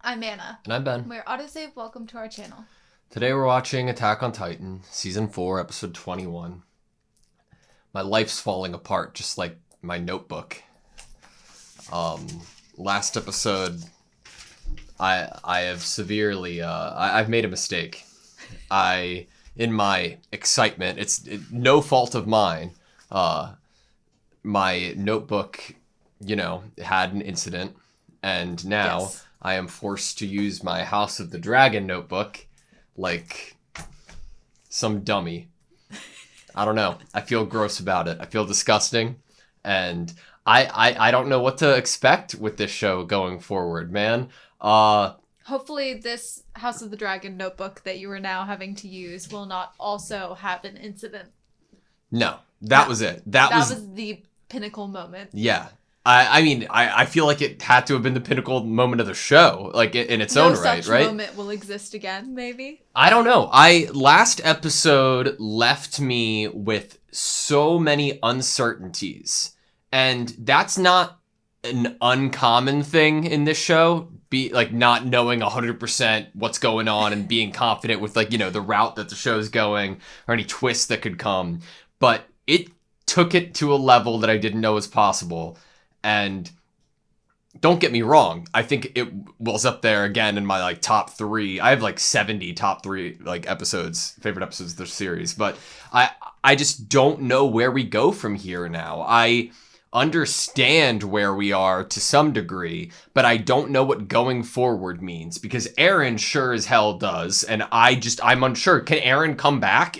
I'm Anna. And I'm Ben. We're AutoSave. Welcome to our channel. Today we're watching Attack on Titan, Season 4, Episode 21. My life's falling apart, just like my notebook. Last episode, I have severely, I've made a mistake. In my excitement, it's no fault of mine, my notebook, had an incident, and now Yes. I am forced to use my House of the Dragon notebook like some dummy. I don't know. I feel gross about it. I feel disgusting. And I don't know what to expect with this show going forward, man. Hopefully this House of the Dragon notebook that you are now having to use will not also have an incident. No. That was it. That was the pinnacle moment. Yeah. I feel like it had to have been the pinnacle moment of the show, like in its own right, No right? such moment will exist again, maybe? I don't know. Last episode left me with so many uncertainties, and that's not an uncommon thing in this show. Be like not knowing 100% what's going on and being confident with the route that the show's going or any twists that could come, but it took it to a level that I didn't know was possible. And don't get me wrong, I think it was up there again in my top 3. I have 70 top 3 episodes, favorite episodes of the series, but I just don't know where we go from here now. I understand where we are to some degree, but I don't know what going forward means, because Eren sure as hell does, and I'm unsure. Can Eren come back?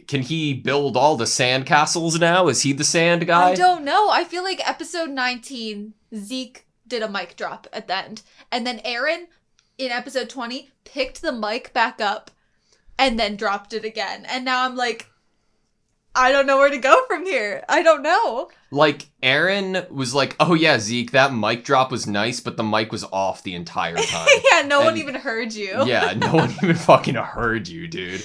Can he build all the sand castles now? Is he the sand guy? I don't know. I feel like episode 19, Zeke did a mic drop at the end. And then Eren, in episode 20, picked the mic back up and then dropped it again. And now I'm like, I don't know where to go from here. I don't know. Eren was like, oh yeah, Zeke, that mic drop was nice, but the mic was off the entire time. Yeah, no one even heard you. Yeah, no one even fucking heard you, dude.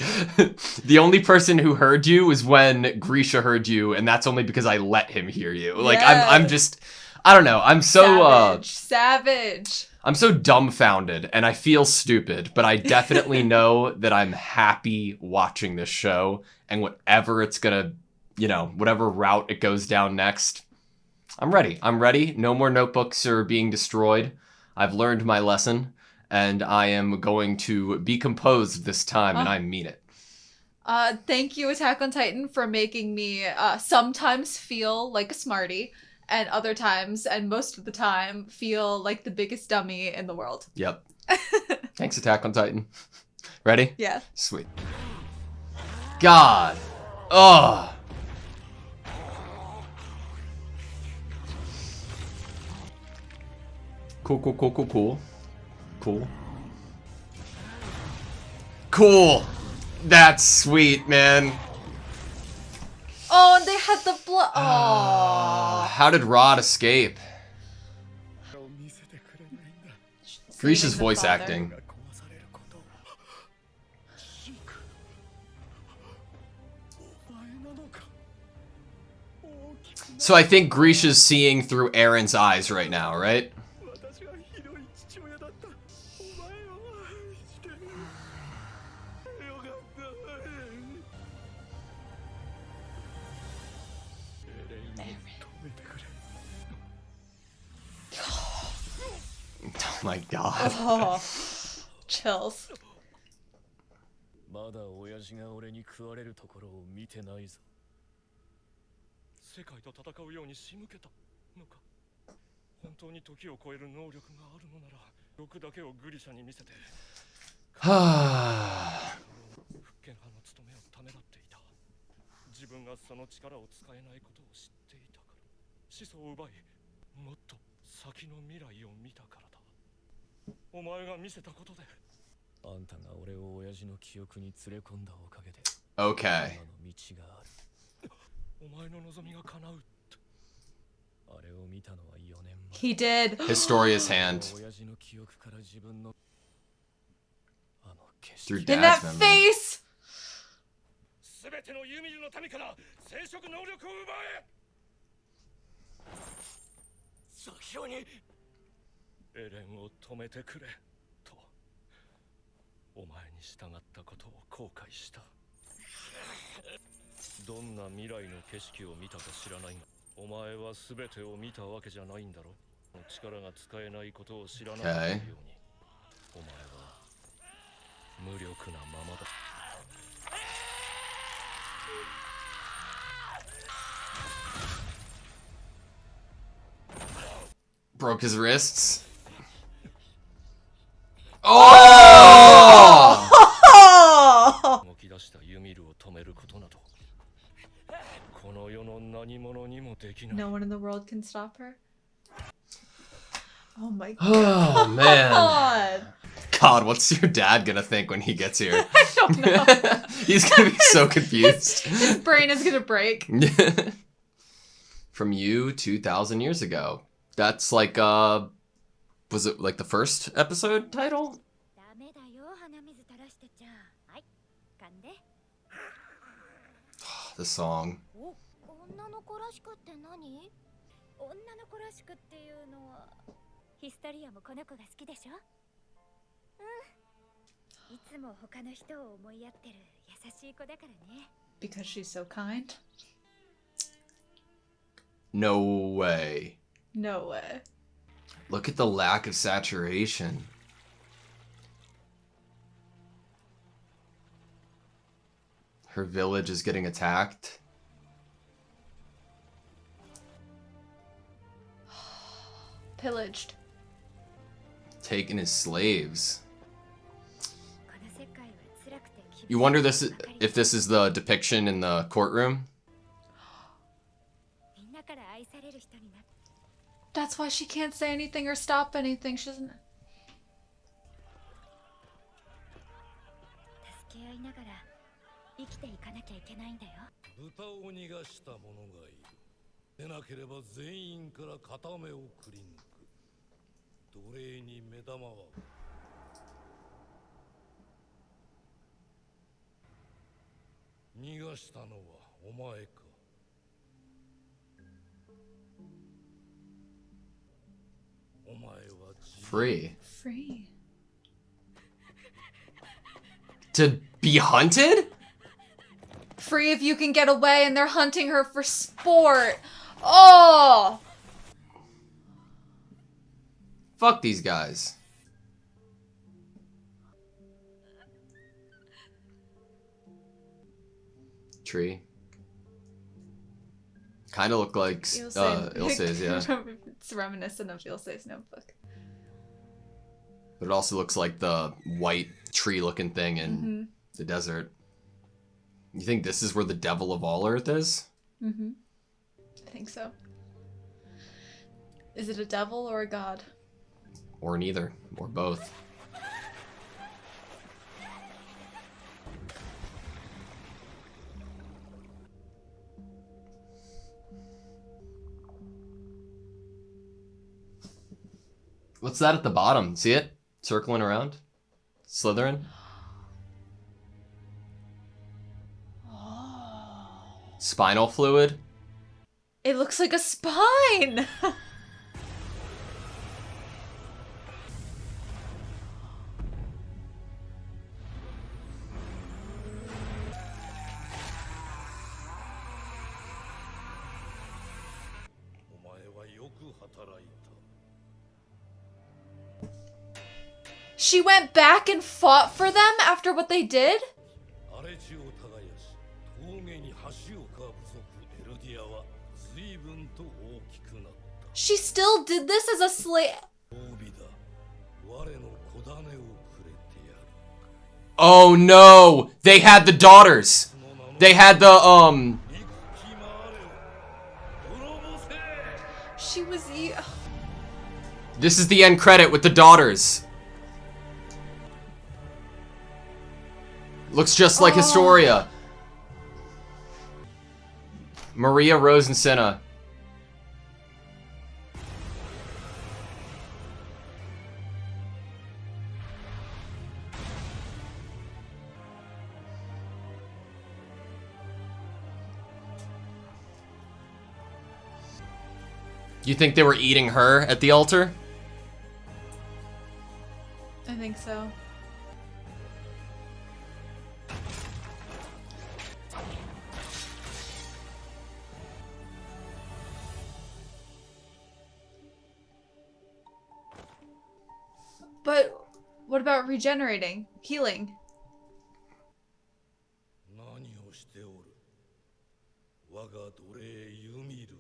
The only person who heard you was when Grisha heard you, and that's only because I let him hear you. Yes. I'm just, I don't know. I'm so, Savage. I'm so dumbfounded, and I feel stupid, but I definitely know that I'm happy watching this show, and whatever it's gonna, whatever route it goes down next, I'm ready. I'm ready. No more notebooks are being destroyed. I've learned my lesson, and I am going to be composed this time, and I mean it. Thank you, Attack on Titan, for making me sometimes feel like a smarty, and other times, and most of the time, feel like the biggest dummy in the world. Yep. Thanks, Attack on Titan. Ready? Yeah. Sweet. God. Ugh. Cool. Cool. That's sweet, man. Oh, and they had the blood. Oh. How did Rod escape? Grisha's voice acting. So I think Grisha's seeing through Eren's eyes right now, right? Oh my god. Oh. Chills. まだ親父が俺に食われるところを見てないぞ。世界と戦うように仕向けたのか。本当に時を超える能力があるのなら、欲だけをグリシャに見せて。は復権派の務めをためらっていた。自分がその力を使えないことを知っていたから。始祖を奪い、もっと先の未来を見たからだ。お前が見せたことで。あんたが俺を親父の記憶に連れ込んだおかげで。Okay. 今の道がある。お前の望みが叶う。あれを見たのは4年前。He did. Historia's hand. 親父の記憶から自分の Through In that Dad's memory. face. すべてのユミルの民から生殖能力を奪え。先ほにエレンを止めてくれとお前に従ったことを後悔した。どんな未来の景色を見たか知らないが、お前は全てを見たわけじゃないんだろ。力が使えないことを知らなかったように、お前は無力なままだ。Broke his wrists. Oh! 動き出したユミルを止めることなど、この世の何者にもできない。 No one in the world can stop her. Oh my Oh man. god. God, what's your dad gonna think when he gets here? I don't know. He's gonna be so confused. His brain is gonna break. From you 2,000 years ago. That's like, was it like the first episode title? The song. 女の子らしくって何？女の子らしくっていうのはヒスタリアもこの子が好きでしょ？うん。いつも他の人を思いやってる優しい子だからね。Because she's so kind? No way. No way. Look at the lack of saturation. Her village is getting attacked. Pillaged. Taken as slaves. You wonder if this is the depiction in the courtroom? That's why she can't say anything or stop anything. She doesn't. 助け合いながら生きていかなきゃいけないんだよ。豚を逃がした者がいる。でなければ全員から片目をくり抜く。奴隷に目玉は。逃がしたのはお前か。お前は Free. Free. To be hunted? Free if you can get away and they're hunting her for sport. Oh! Fuck these guys. Tree. Kind of look like Ilse's, yeah. It's reminiscent of Ilse's notebook. But it also looks like the white tree-looking thing in the desert. You think this is where the devil of all Earth is? Mm-hmm. I think so. Is it a devil or a god? Or neither. Or both. What's that at the bottom? See it? Circling around? Slithering? Spinal fluid? It looks like a spine! She went back and fought for them after what they did? She still did this as a slave. Oh no! They had the daughters! They had the, She was... This is the end credit with the daughters. Looks just like Historia. Maria, Rose, and Senna. You think they were eating her at the altar? I think so. But what about regenerating? Healing? 何をしておる。我が奴隷ユミルよ。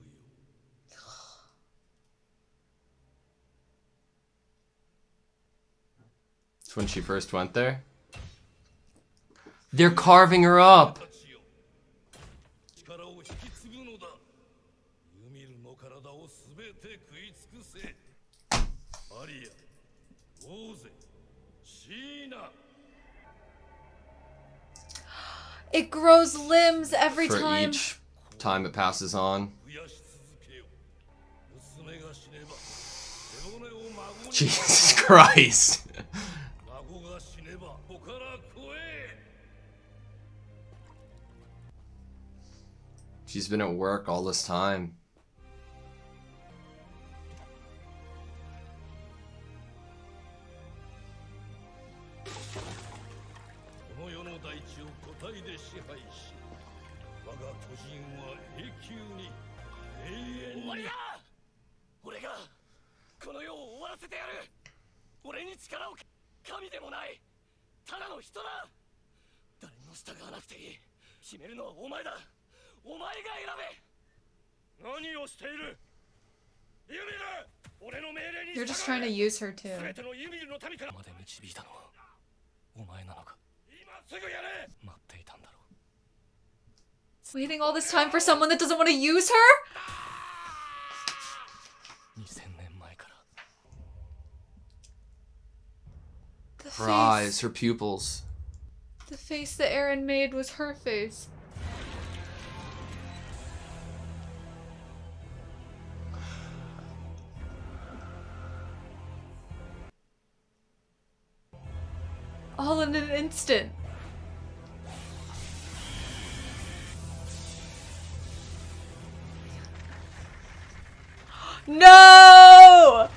It's when she first went there. They're carving her up. 力を引き継ぐのだ。ユミルの体をすべて食い尽くせ。アリア、オーゼ、シーナ。 It grows limbs every For time. each time it passes on. 増やし続けよ。娘が死ねば、背骨を孫に。 Jesus Christ. 孫が死ねば、子から子へ。 She's been at work all this time. この世の大地を個体で支配し、我が巨人は永久に永遠に。終わりだ。俺がこの世を終わらせてやる。俺に力を。神でもない。ただの人だ。誰にも従わなくていい。決めるのはお前だ。お前が選べ。何をしている。ユミル。俺の命令に従え。 You're just trying to use her too. 全てのユミルの民からまで導いたのはお前なのか。今すぐやれ。待っていたんだろう。 Waiting all this time for someone that doesn't want to use her? 2000年前から。 The Her face. eyes, her pupils. The face that Aaron made was her face. All in an instant. No!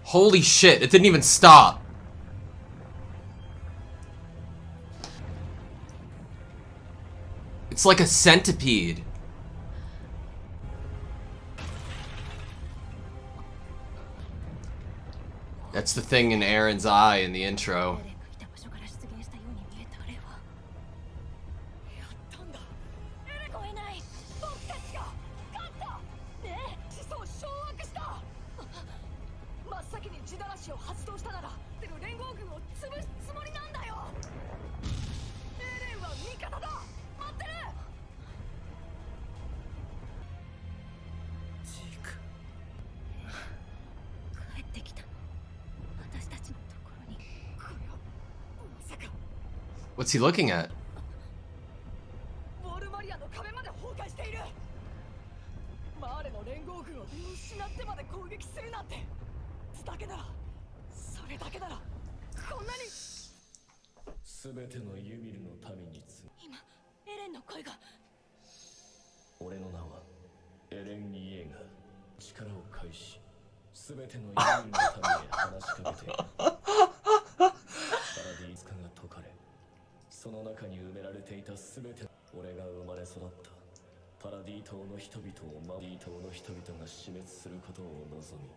Holy shit, it didn't even stop. It's like a centipede. That's the thing in Aaron's eye in the intro. 帰ってきた。私たちのところに。これはまさか。 What's he looking at? ウォールマリアの壁まで崩壊している。マーレの連合軍を見失ってまで攻撃するなんて。だけなら、それだけなら、こんなに。すべてのユミルの民につ。今、エレンの声が。俺の名はエレン・イエーガー。力を介し、すべてのユミルの民へ話しかけている。パラディースカが解かれ、その中に埋められていたすべて。俺が生まれ育ったパラディ島の人々をマディ島の人々が死滅することを望み、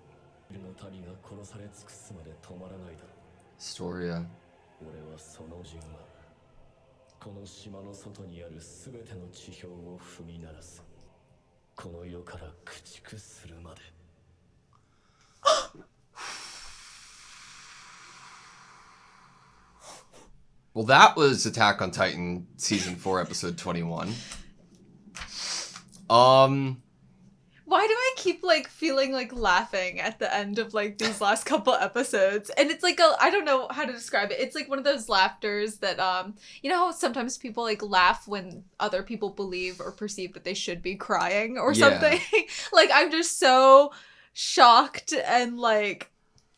ユミルの民が殺され尽くすまで止まらないだろう。 Storia. 俺はその順はこの島の外にあるすべての地表を踏み鳴らす。この世から駆逐するまで。Well, that was Attack on Titan Season 4, Episode 21. Why do keep like feeling like laughing at the end of like these last couple episodes, and it's like I don't know how to describe it. It's like one of those laughters that you know how sometimes people like laugh when other people believe or perceive that they should be crying or something. Like I'm just so shocked, and like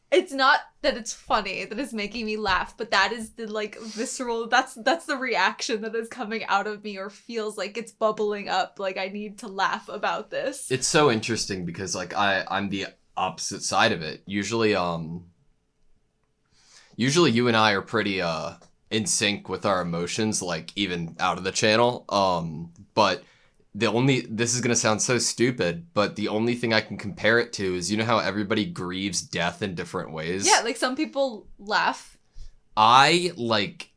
it's not that it's funny that is making me laugh, but that is the like visceral, that's the reaction that is coming out of me, or feels like it's bubbling up, like I need to laugh about this. It's so interesting because like I'm the opposite side of it. Usually you and I are pretty in sync with our emotions, like even out of the channel. But this is going to sound so stupid, but the only thing I can compare it to is, you know how everybody grieves death in different ways? Yeah, like some people laugh. I like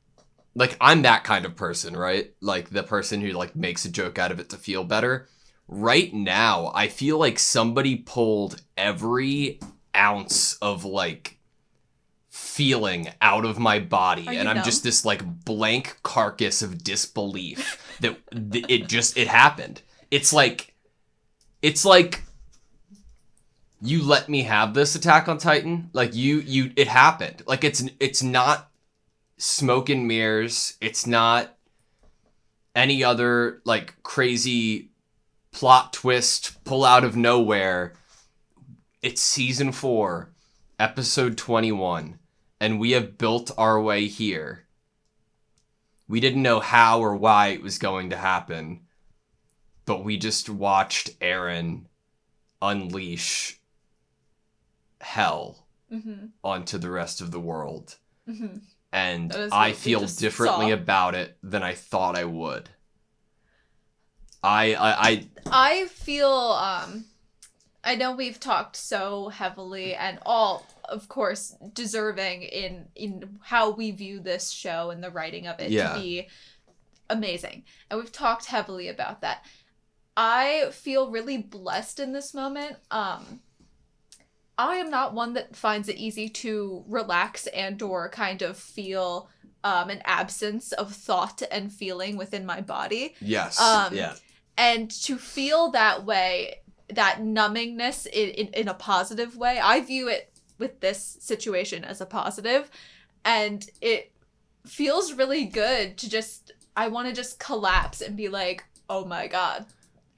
I'm that kind of person, right? Like the person who like makes a joke out of it to feel better. Right now, I feel like somebody pulled every ounce of like feeling out of my body, and I'm just this like blank carcass of disbelief that it happened. It's like you let me have this Attack on Titan. Like it happened. Like it's not smoke and mirrors. It's not any other like crazy plot twist pull out of nowhere. It's season 4, episode 21. And we have built our way here. We didn't know how or why it was going to happen, but we just watched Eren unleash hell onto the rest of the world. Mm-hmm. And I feel differently about it than I thought I would. I feel, I know we've talked so heavily and all, of course, deserving in how we view this show and the writing of it to be amazing. And we've talked heavily about that. I feel really blessed in this moment. I am not one that finds it easy to relax and or kind of feel an absence of thought and feeling within my body. Yes. Yeah. And to feel that way, that numbingness in a positive way, I view it with this situation as a positive, and it feels really good to just, I want to just collapse and be like, oh my god.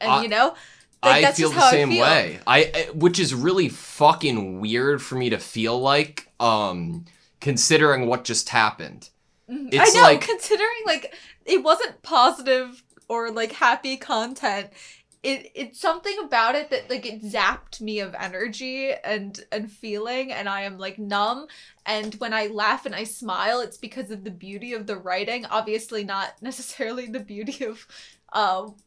And you know, like, that's I feel just the how same I feel. way. I which is really fucking weird for me to feel like, considering what just happened. It's I know, like, considering like it wasn't positive or like happy content. It's something about it that like it zapped me of energy and feeling, and I am like numb. And when I laugh and I smile, it's because of the beauty of the writing. Obviously not necessarily the beauty of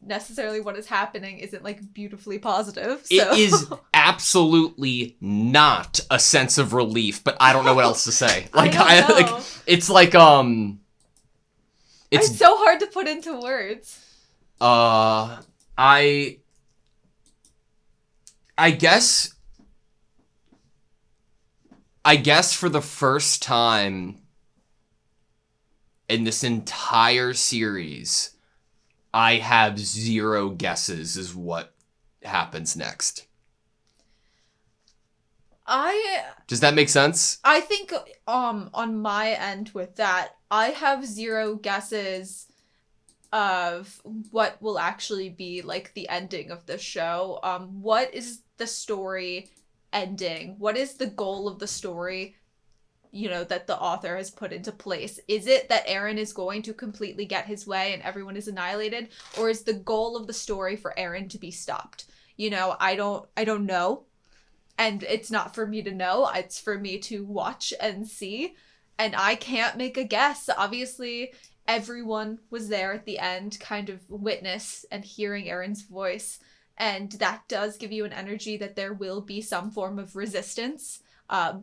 necessarily what is happening isn't like beautifully positive. So. It is absolutely not a sense of relief, but I don't know what else to say. Like I like it's like it's so hard to put into words. I guess for the first time in this entire series, I have zero guesses as what happens next. Does that make sense? I think on my end with that, I have zero guesses of what will actually be like the ending of the show. What is the story ending? What is the goal of the story, you know, that the author has put into place? Is it that Eren is going to completely get his way and everyone is annihilated? Or is the goal of the story for Eren to be stopped? You know, I don't know. And it's not for me to know. It's for me to watch and see. And I can't make a guess. Obviously, everyone was there at the end, kind of witness and hearing Eren's voice. And that does give you an energy that there will be some form of resistance,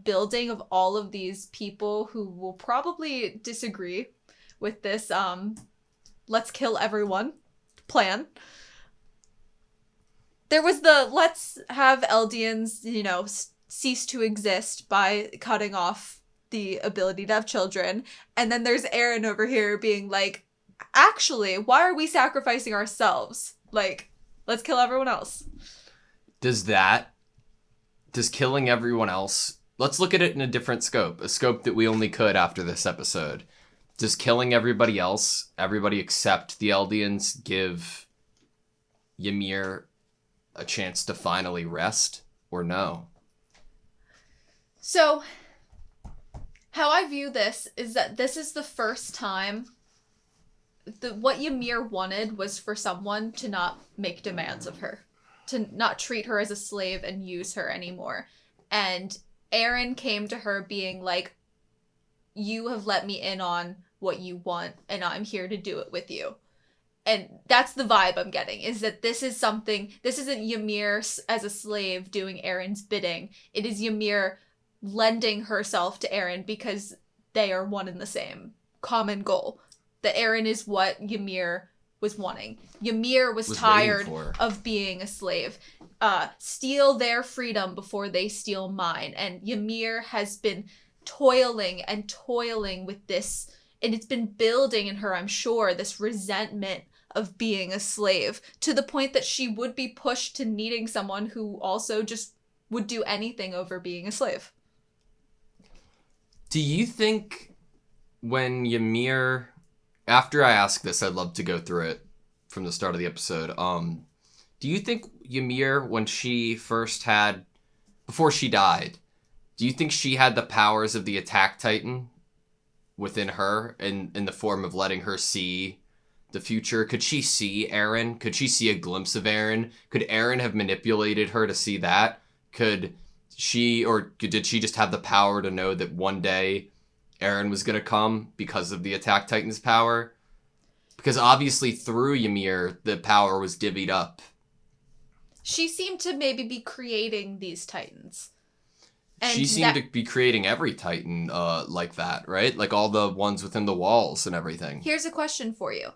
building of all of these people who will probably disagree with this let's kill everyone plan. There was the let's have Eldians, you know, cease to exist by cutting off the ability to have children. And then there's Eren over here being like, actually, why are we sacrificing ourselves? Like, let's kill everyone else. Does killing everyone else... Let's look at it in a different scope. A scope that we only could after this episode. Does killing everybody else, everybody except the Eldians, give Ymir a chance to finally rest? Or no? So, how I view this is that this is the first time what Ymir wanted was for someone to not make demands of her, to not treat her as a slave and use her anymore. And Eren came to her being like, you have let me in on what you want, and I'm here to do it with you. And that's the vibe I'm getting, is that this isn't Ymir as a slave doing Eren's bidding. It is Ymir lending herself to Eren because they are one and the same common goal. That Eren is what Ymir was wanting. Ymir was tired of being a slave. Steal their freedom before they steal mine. And Ymir has been toiling and toiling with this, and it's been building in her, I'm sure, this resentment of being a slave, to the point that she would be pushed to needing someone who also just would do anything over being a slave. Do you think when Ymir... After I ask this, I'd love to go through it from the start of the episode. Do you think Ymir, when she first had... Before she died, do you think she had the powers of the Attack Titan within her in the form of letting her see the future? Could she see Eren? Could she see a glimpse of Eren? Could Eren have manipulated her to see that? Did she just have the power to know that one day Eren was going to come because of the Attack Titan's power? Because obviously through Ymir, the power was divvied up. She seemed to maybe be creating these Titans. And she seemed to be creating every Titan like that, right? Like all the ones within the walls and everything. Here's a question for you.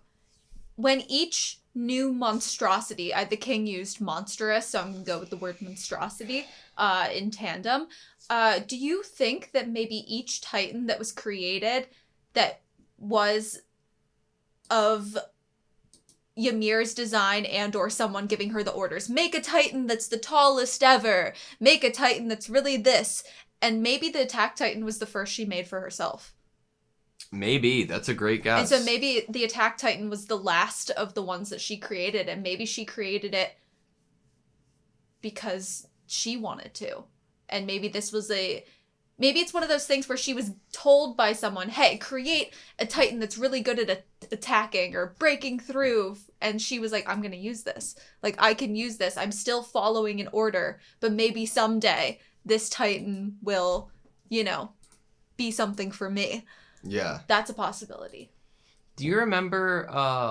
When each new monstrosity, the king used monstrous, so I'm going to go with the word monstrosity in tandem. Do you think that maybe each Titan that was created that was of Ymir's design and or someone giving her the orders, make a Titan that's the tallest ever, make a Titan that's really this, and maybe the Attack Titan was the first she made for herself? Maybe. That's a great guess. And so maybe the Attack Titan was the last of the ones that she created, and maybe she created it because she wanted to. And maybe this was maybe it's one of those things where she was told by someone, hey, create a Titan that's really good at attacking or breaking through. And she was like, I'm going to use this. Like, I can use this. I'm still following an order, but maybe someday this Titan will, be something for me. Yeah. That's a possibility. Do you remember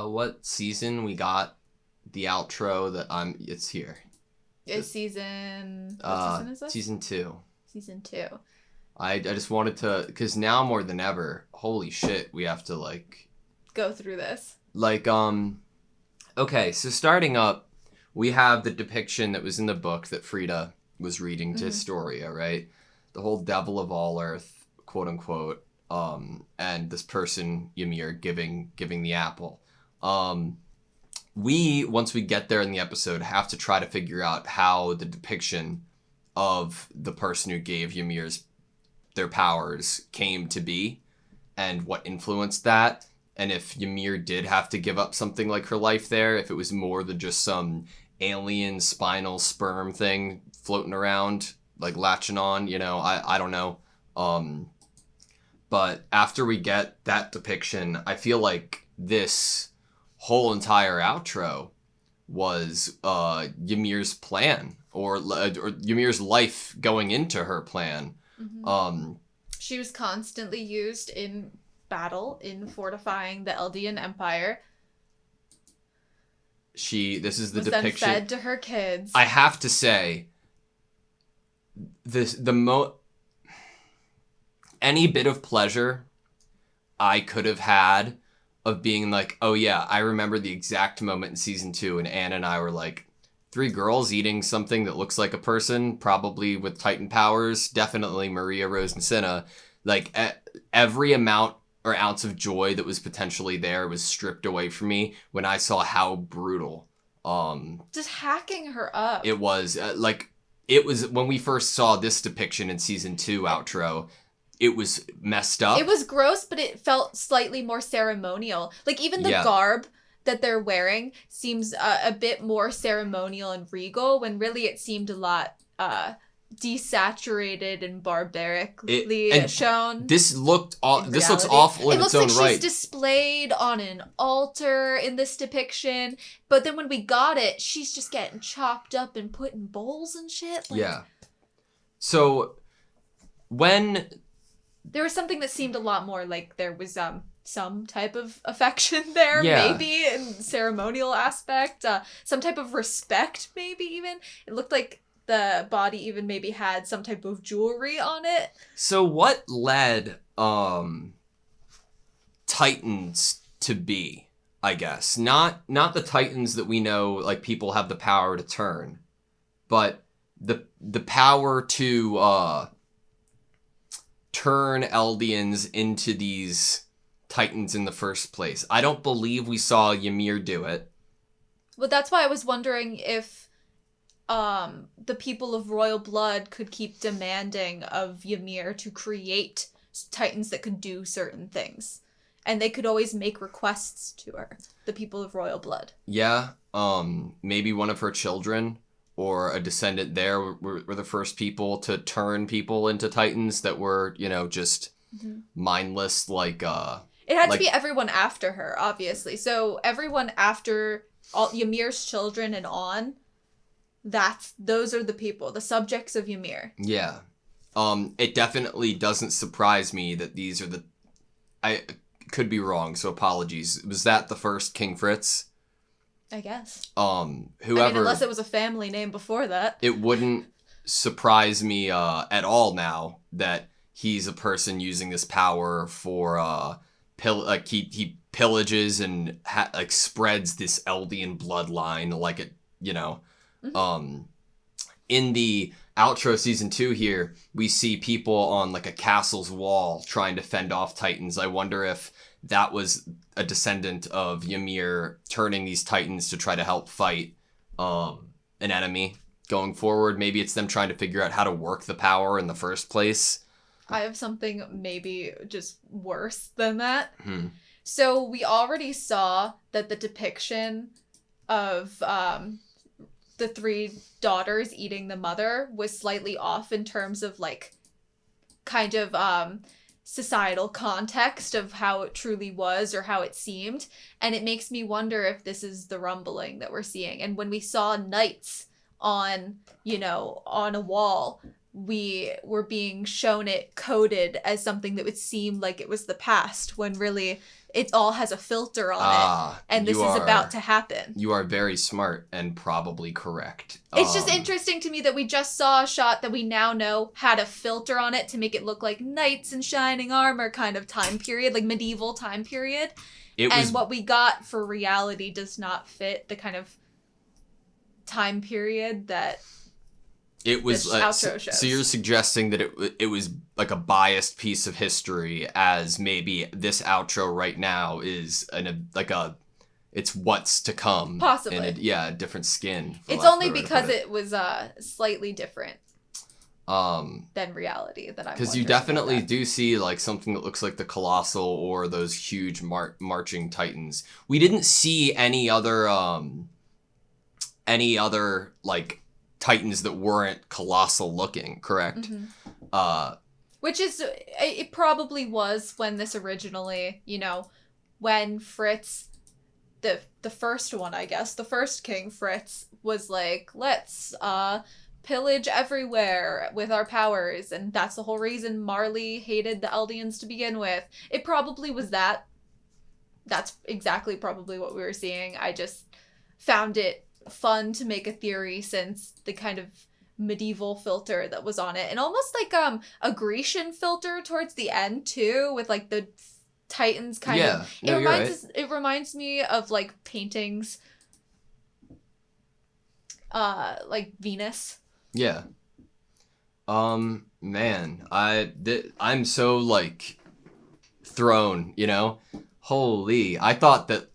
what season we got the outro that it's here? It's season... What season is this? Season 2. Season 2. I just wanted to... Because now more than ever, holy shit, we have to, go through this. Okay, so starting up, we have the depiction that was in the book that Frida was reading to Historia, right? The whole devil of all earth, quote unquote, and this person, Ymir, giving the apple. Once we get there in the episode, have to try to figure out how the depiction of the person who gave their powers came to be and what influenced that. And if Ymir did have to give up something like her life there, if it was more than just some alien spinal sperm thing floating around, latching on, I don't know. But after we get that depiction, I feel like this whole entire outro was Ymir's plan or Ymir's life going into her plan. Mm-hmm. She was constantly used in battle, in fortifying the Eldian Empire. This is the was depiction. Then fed to her kids. I have to say, any bit of pleasure I could have had of being like, oh yeah, I remember the exact moment in season 2 and Anna and I were like, 3 girls eating something that looks like a person, probably with Titan powers, definitely Maria, Rose, and Cinna. Every amount or ounce of joy that was potentially there was stripped away from me when I saw how brutal Just hacking her up. It was it was when we first saw this depiction in season 2 outro. It was messed up. It was gross, but it felt slightly more ceremonial. Like, even the garb that they're wearing seems a bit more ceremonial and regal, when really it seemed a lot desaturated and barbarically shown. This looks awful in its own right. It looks like she's displayed on an altar in this depiction, but then when we got it, she's just getting chopped up and put in bowls and shit. Like, yeah. So when there was something that seemed a lot more like there was some type of affection there, maybe, in ceremonial aspect, some type of respect, maybe even. It looked like the body even maybe had some type of jewelry on it. So what led Titans to be, I guess? Not the Titans that we know, like, people have the power to turn, but the power to turn Eldians into these Titans in the first place. I don't believe we saw Ymir do it. Well, that's why I was wondering if the people of royal blood could keep demanding of Ymir to create Titans that could do certain things. And they could always make requests to her, the people of royal blood. Yeah, maybe one of her children or a descendant there were the first people to turn people into Titans that were, just mindless, like... It had to be everyone after her, obviously. So everyone after Ymir's children and on... those are the people, the subjects of Ymir. Yeah. It definitely doesn't surprise me that these are I could be wrong, so apologies. Was that the first King Fritz? I guess. Whoever... unless it was a family name before that. It wouldn't surprise me at all now that he's a person using this power for, he pillages and, spreads this Eldian bloodline like it, in the outro season 2 here, we see people on like a castle's wall trying to fend off Titans. I wonder if that was a descendant of Ymir turning these Titans to try to help fight an enemy going forward. Maybe it's them trying to figure out how to work the power in the first place. I have something maybe just worse than that. So we already saw that the depiction of the 3 daughters eating the mother was slightly off in terms of kind of societal context of how it truly was or how it seemed. And it makes me wonder if this is the rumbling that we're seeing. And when we saw knights on a wall, we were being shown it coded as something that would seem like it was the past, when really it all has a filter on it, and this is about to happen. You are very smart and probably correct. It's just interesting to me that we just saw a shot that we now know had a filter on it to make it look like knights in shining armor kind of time period, like medieval time period. What we got for reality does not fit the kind of time period that it was. So you're suggesting that it was like a biased piece of history, as maybe this outro right now is it's what's to come. Possibly. In a different skin. It's only because it was slightly different than reality that I'm. Because you definitely do see like something that looks like the Colossal or those huge marching Titans. We didn't see any other like Titans that weren't colossal looking, correct? Which is, it probably was when this originally, when Fritz, the first one, I guess, the first King Fritz was like, let's pillage everywhere with our powers, and that's the whole reason Marley hated the Eldians to begin with. It probably was that. That's exactly probably what we were seeing. I just found it fun to make a theory since the kind of medieval filter that was on it, and almost like a Grecian filter towards the end too, with like the Titans kind of. It reminds me of like paintings, like Venus. Yeah. Man, I'm so like thrown. Holy! I thought that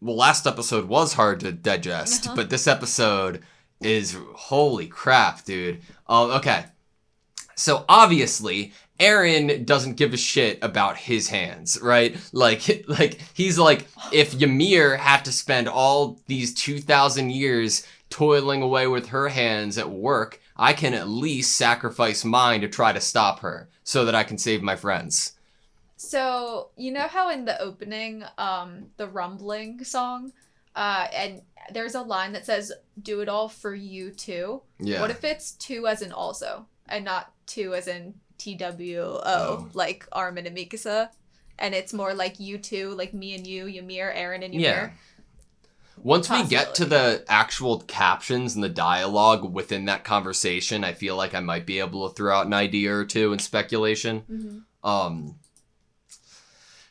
last episode was hard to digest, but this episode is holy crap, dude. Okay. So obviously, Eren doesn't give a shit about his hands, right? Like he's like, if Ymir had to spend all these 2,000 years toiling away with her hands at work, I can at least sacrifice mine to try to stop her so that I can save my friends. So, you know how in the opening, the rumbling song, and there's a line that says, do it all for you too? Yeah. What if it's two as in also, and not two as in TWO, like Armin and Mikasa? And it's more like you two, like me and you, Ymir, Eren and Ymir? Yeah. Once we get to the actual captions and the dialogue within that conversation, I feel like I might be able to throw out an idea or two in speculation.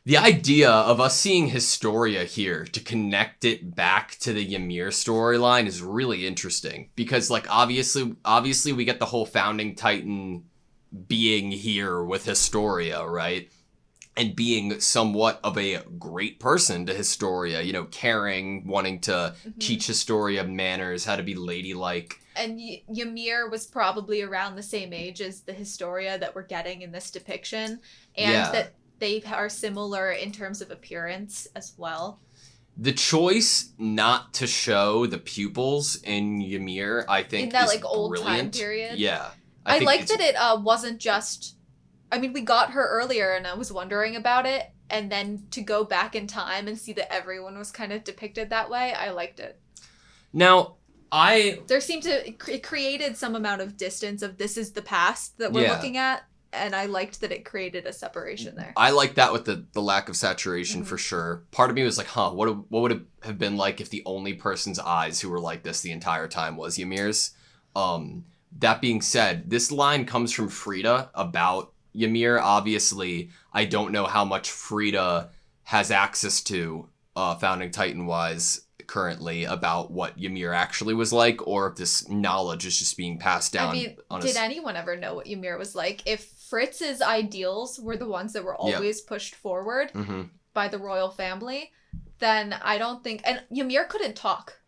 The idea of us seeing Historia here to connect it back to the Ymir storyline is really interesting because, like, obviously we get the whole founding Titan being here with Historia, right? And being somewhat of a great person to Historia, you know, caring, wanting to teach Historia manners, how to be ladylike. And Ymir was probably around the same age as the Historia that we're getting in this depiction, and that they are similar in terms of appearance as well. The choice not to show the pupils in Ymir, I think, in that is like old brilliant. time period. Yeah, I like that it wasn't just. I mean, we got her earlier, and I was wondering about it, and then to go back in time and see that everyone was kind of depicted that way, I liked it. Now, there seemed to it created some amount of distance of this is the past that we're looking at. And I liked that it created a separation there. I like that with the lack of saturation for sure. Part of me was like, what would it have been like if the only person's eyes who were like this the entire time was Ymir's? That being said, this line comes from Frida about Ymir. Obviously, I don't know how much Frida has access to, Founding Titan-wise, currently about what Ymir actually was like, or if this knowledge is just being passed down. I mean, did anyone ever know what Ymir was like? If Fritz's ideals were the ones that were always pushed forward by the royal family, then I don't think... And Ymir couldn't talk.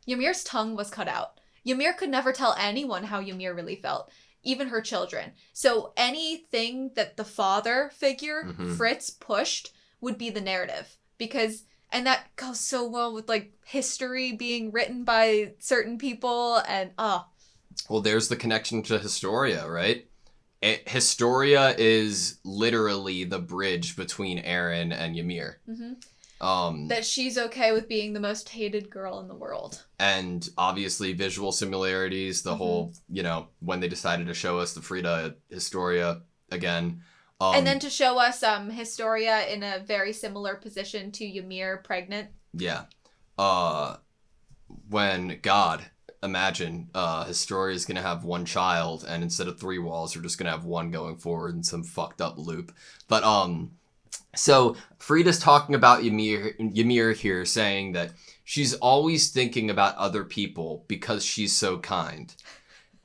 Ymir's tongue was cut out. Ymir could never tell anyone how Ymir really felt, even her children. So anything that the father figure, Fritz, pushed would be the narrative. Because... And that goes so well with, like, history being written by certain people, and, Well, there's the connection to Historia, right? Historia is literally the bridge between Eren and Ymir. That she's okay with being the most hated girl in the world. And, obviously, visual similarities, the whole, you know, when they decided to show us the Frida Historia again... and then to show us Historia in a very similar position to Ymir pregnant. Yeah. When God, imagine, Historia is going to have one child, and instead of 3 walls, we're just going to have one going forward in some fucked up loop. But, so Frida's talking about Ymir here, saying that she's always thinking about other people because she's so kind.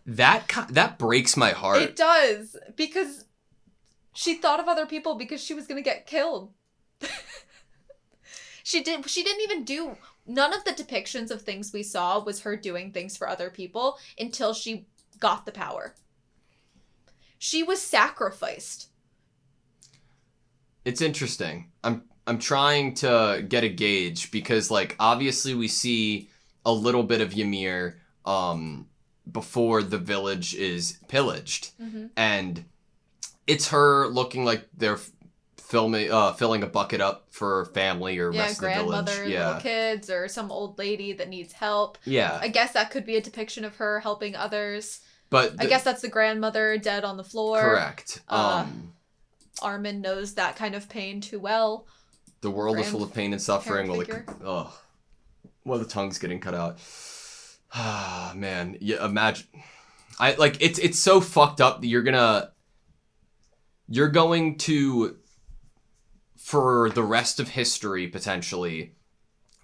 That breaks my heart. It does, because... She thought of other people because she was going to get killed. She didn't even do... None of the depictions of things we saw was her doing things for other people until she got the power. She was sacrificed. It's interesting. I'm trying to get a gauge because, like, obviously we see a little bit of Ymir before the village is pillaged. And... it's her looking like they're filling a bucket up for family or rest of the village. Grandmother, little kids, or some old lady that needs help. Yeah. I guess that could be a depiction of her helping others. But I guess that's the grandmother dead on the floor. Correct. Armin knows that kind of pain too well. The world is full of pain and suffering. Well, the tongue's getting cut out. Ah, man. Yeah, imagine. It's so fucked up that you're going to, for the rest of history, potentially,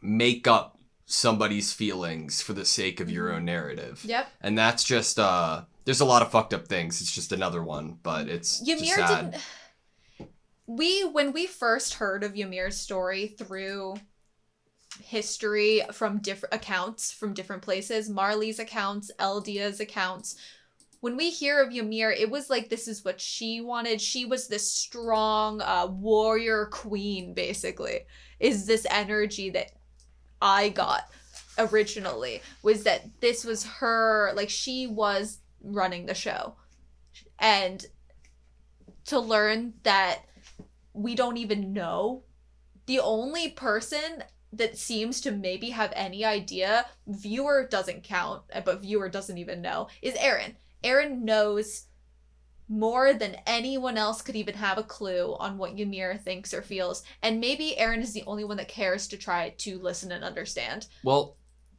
make up somebody's feelings for the sake of your own narrative. Yep. And that's just, there's a lot of fucked up things. It's just another one, but it's Ymir just sad. When we first heard of Ymir's story through history from different accounts from different places, Marley's accounts, Eldia's accounts. When we hear of Ymir, it was like this is what she wanted. She was this strong warrior queen, basically, is this energy that I got originally, was that this was her, like she was running the show. And to learn that we don't even know, the only person that seems to maybe have any idea, viewer doesn't count, but viewer doesn't even know, is Eren. Eren knows more than anyone else could even have a clue on what Ymir thinks or feels. And maybe Eren is the only one that cares to try to listen and understand. Well,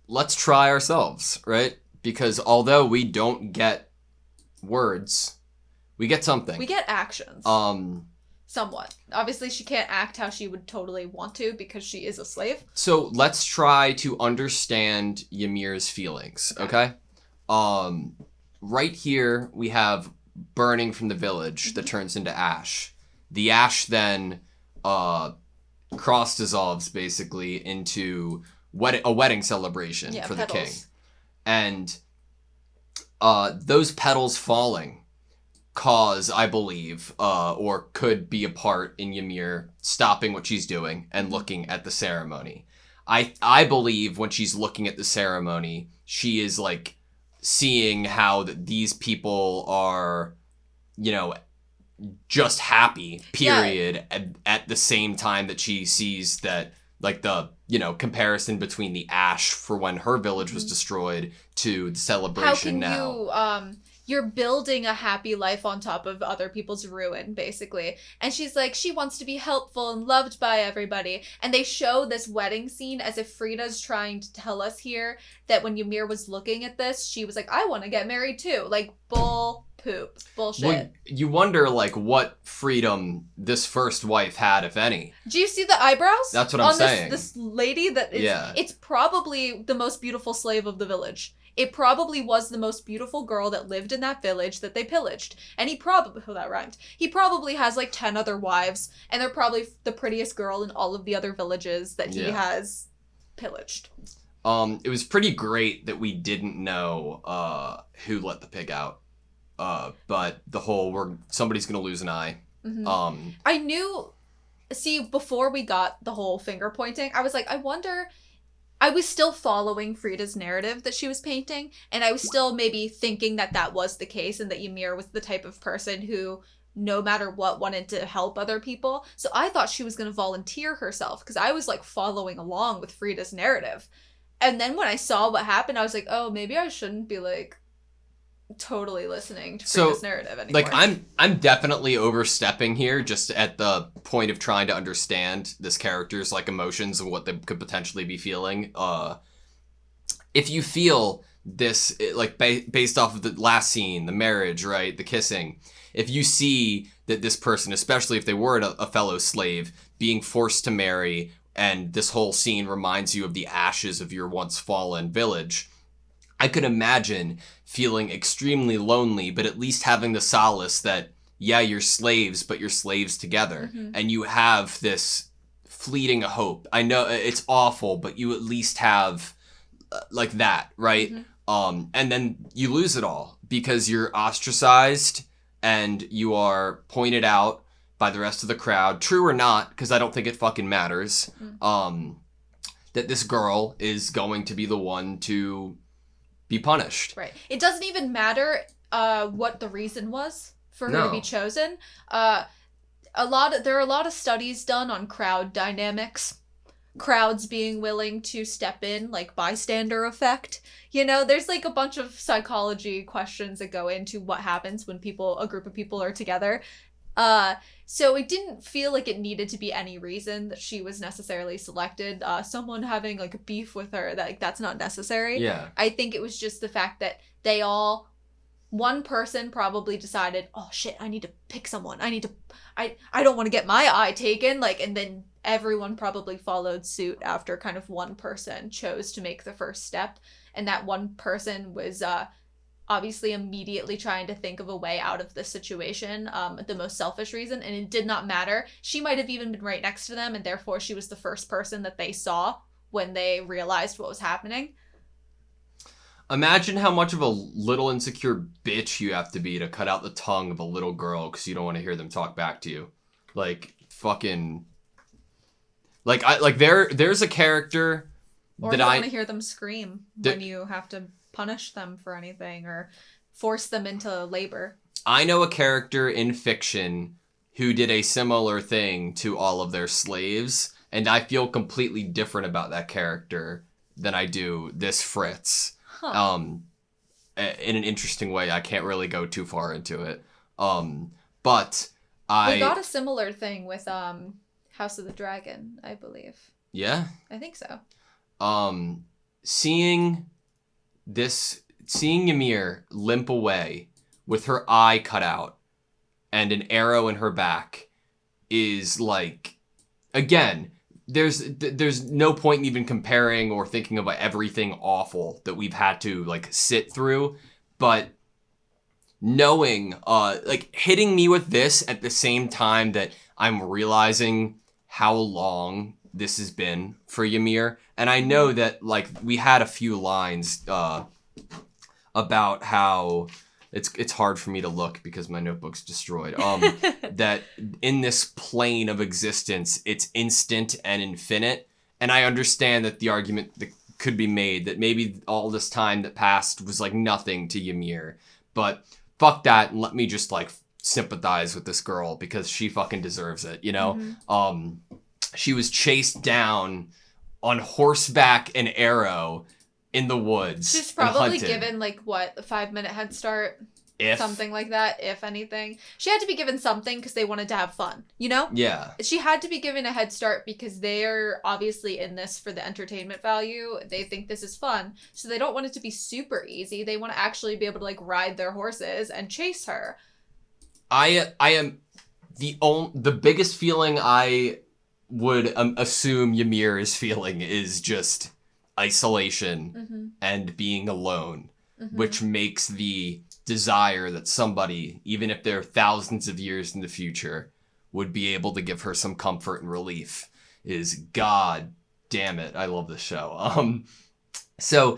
let's try ourselves, right? Because although we don't get words, we get something. We get actions. Somewhat. Obviously, she can't act how she would totally want to because she is a slave. So let's try to understand Ymir's feelings, okay? Right here, we have burning from the village that turns into ash. The ash then cross dissolves, basically, into a wedding celebration for the king. And those petals falling cause, I believe, or could be a part in Ymir stopping what she's doing and looking at the ceremony. I believe when she's looking at the ceremony, she is like seeing how these people are, you know, just happy, period, at the same time that she sees that, like, the, you know, comparison between the ash for when her village was destroyed to the celebration now. How can you, you're building a happy life on top of other people's ruin, basically. And she's like, she wants to be helpful and loved by everybody. And they show this wedding scene as if Frida's trying to tell us here that when Ymir was looking at this, she was like, I want to get married too. Like, bullshit. Well, you wonder, like, what freedom this first wife had, if any. Do you see the eyebrows? That's what I'm saying. This lady that is, it's probably the most beautiful slave of the village. It probably was the most beautiful girl that lived in that village that they pillaged. And he probably, that rhymed. He probably has like 10 other wives, and they're probably the prettiest girl in all of the other villages that he has pillaged. It was pretty great that we didn't know who let the pig out. But the whole, somebody's gonna lose an eye. Mm-hmm. I knew, before we got the whole finger pointing, I was like, I wonder... I was still following Frida's narrative that she was painting, and I was still maybe thinking that that was the case and that Ymir was the type of person who, no matter what, wanted to help other people. So I thought she was going to volunteer herself, because I was, like, following along with Frida's narrative. And then when I saw what happened, I was like, oh, maybe I shouldn't be, like, totally listening to Frida's narrative anymore. Like, I'm definitely overstepping here, just at the point of trying to understand this character's, like, emotions and what they could potentially be feeling. If you feel this, like, based off of the last scene, the marriage, right, the kissing, if you see that this person, especially if they were a fellow slave, being forced to marry, and this whole scene reminds you of the ashes of your once fallen village, I could imagine feeling extremely lonely, but at least having the solace that, yeah, you're slaves, but you're slaves together. Mm-hmm. And you have this fleeting hope. I know it's awful, but you at least have like that, right? Mm-hmm. And then you lose it all because you're ostracized and you are pointed out by the rest of the crowd, true or not, because I don't think it fucking matters, that this girl is going to be the one to be punished. Right. It doesn't even matter what the reason was for her to be chosen. There are a lot of studies done on crowd dynamics. Crowds being willing to step in, like bystander effect. You know, there's like a bunch of psychology questions that go into what happens when a group of people are together. So it didn't feel like it needed to be any reason that she was necessarily selected. Someone having like a beef with her, that's not necessary. Yeah. I think it was just the fact that one person probably decided, oh shit, I need to pick someone. I don't want to get my eye taken. And then everyone probably followed suit after kind of one person chose to make the first step. And that one person was, obviously immediately trying to think of a way out of this situation, the most selfish reason, and it did not matter. She might have even been right next to them, and therefore she was the first person that they saw when they realized what was happening. Imagine how much of a little insecure bitch you have to be to cut out the tongue of a little girl because you don't want to hear them talk back to you. Like, fucking... There's a character Or that you I... want to hear them scream when you have to punish them for anything or force them into labor. I know a character in fiction who did a similar thing to all of their slaves, and I feel completely different about that character than I do this Fritz. Huh. In an interesting way. I can't really go too far into it. But We got a similar thing with House of the Dragon, I believe. Yeah? I think so. Seeing Ymir limp away with her eye cut out and an arrow in her back is like, again, there's no point in even comparing or thinking about everything awful that we've had to like sit through, but knowing, hitting me with this at the same time that I'm realizing how long this has been for Ymir, and I know that like we had a few lines about how it's hard for me to look because my notebook's destroyed. That in this plane of existence, it's instant and infinite. And I understand that the argument that could be made that maybe all this time that passed was like nothing to Ymir. But fuck that and let me just like sympathize with this girl because she fucking deserves it, you know? Mm-hmm. She was chased down on horseback and arrow in the woods. She's probably and hunted. given, like, what, a 5-minute head start? If. Something like that, if anything. She had to be given something because they wanted to have fun, you know? Yeah. She had to be given a head start because they're obviously in this for the entertainment value. They think this is fun. So they don't want it to be super easy. They want to actually be able to, like, ride their horses and chase her. I am the biggest feeling I would assume Ymir is feeling is just isolation and being alone, which makes the desire that somebody, even if they're thousands of years in the future, would be able to give her some comfort and relief is god damn it. I love this show. So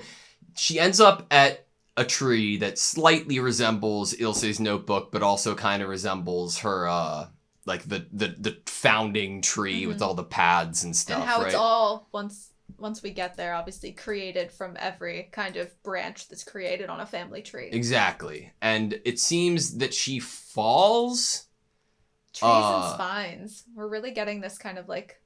she ends up at a tree that slightly resembles Ilse's notebook, but also kind of resembles her, like the founding tree with all the pads and stuff, And how right? it's all, once we get there, obviously created from every kind of branch that's created on a family tree. Exactly. And it seems that she falls. Trees and spines. We're really getting this kind of like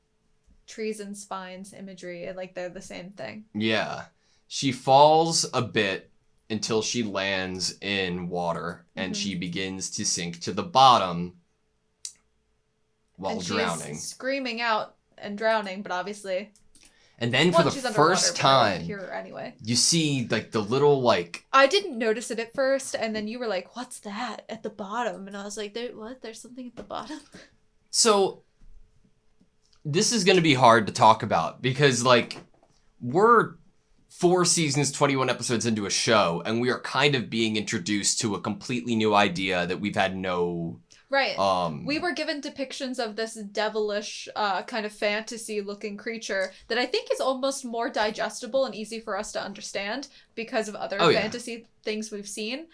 trees and spines imagery, and like they're the same thing. Yeah. She falls a bit until she lands in water and she begins to sink to the bottom while and drowning. She's screaming out and drowning, but obviously And then for the she's first underwater, but I won't time, hear her anyway. you see like the little like I didn't notice it at first, and then you were like, "What's that at the bottom?" And I was like, "What? There's something at the bottom." So this is going to be hard to talk about because like we're 4 seasons, 21 episodes into a show, and we are kind of being introduced to a completely new idea that we've had no... Right. We were given depictions of this devilish kind of fantasy-looking creature that I think is almost more digestible and easy for us to understand because of other fantasy things we've seen.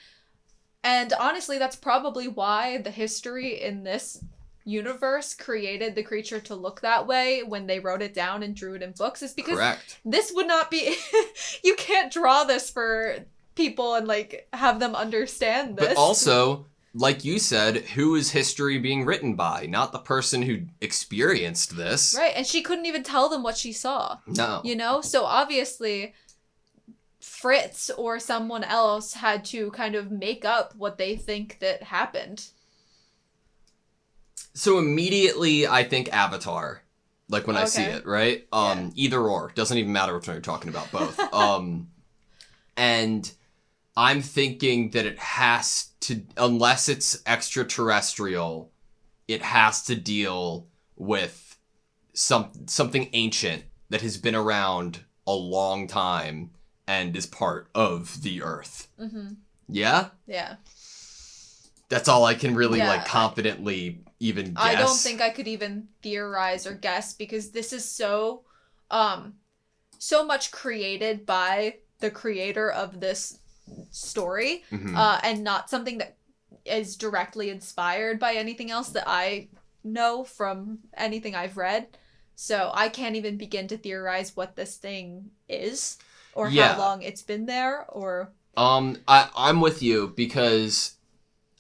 And honestly, that's probably why the history in this universe created the creature to look that way when they wrote it down and drew it in books, is because this would not be... You can't draw this for people and, like, have them understand this. But also... Like you said, who is history being written by? Not the person who experienced this. Right, and she couldn't even tell them what she saw. No. You know? So obviously, Fritz or someone else had to kind of make up what they think that happened. So immediately, I think Avatar. Like when I see it, right? Either or. Doesn't even matter which one you're talking about, both. And I'm thinking that it has to, unless it's extraterrestrial, it has to deal with something ancient that has been around a long time and is part of the Earth. Yeah? Yeah. That's all I can really like confidently even guess. I don't think I could even theorize or guess because this is so so much created by the creator of this story, and not something that is directly inspired by anything else that I know from anything I've read. So I can't even begin to theorize what this thing is, or how long it's been there, or... I'm with you, because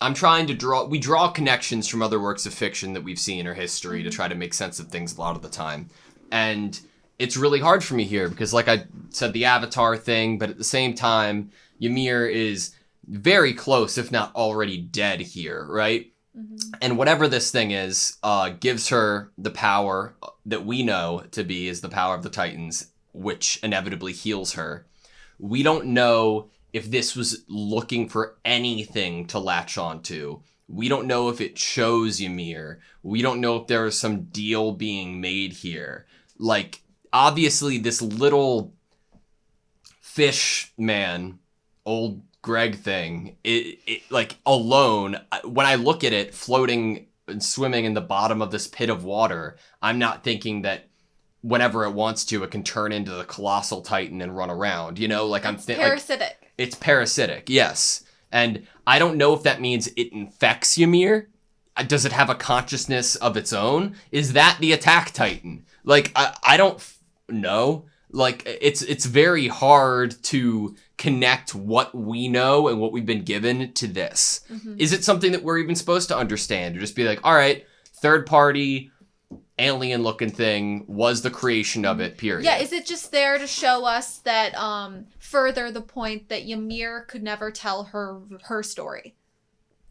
I'm trying to we draw connections from other works of fiction that we've seen or history to try to make sense of things a lot of the time. And it's really hard for me here, because like I said, the Avatar thing, but at the same time, Ymir is very close, if not already dead here, right? And whatever this thing is, gives her the power that we know to be is the power of the Titans, which inevitably heals her. We don't know if this was looking for anything to latch onto. We don't know if it chose Ymir. We don't know if there is some deal being made here. Like, obviously, this little fish man, old Greg thing, it like, alone, when I look at it floating and swimming in the bottom of this pit of water, I'm not thinking that whenever it wants to, it can turn into the colossal titan and run around, you know? Like, I'm thinking... Parasitic. Like, it's parasitic, yes. And I don't know if that means it infects Ymir. Does it have a consciousness of its own? Is that the attack titan? Like, I don't know. Like, it's very hard to connect what we know and what we've been given to this. Is it something that we're even supposed to understand? Or just be like, all right, third party, alien looking thing was the creation of it, period. Yeah, is it just there to show us that, further the point that Ymir could never tell her story?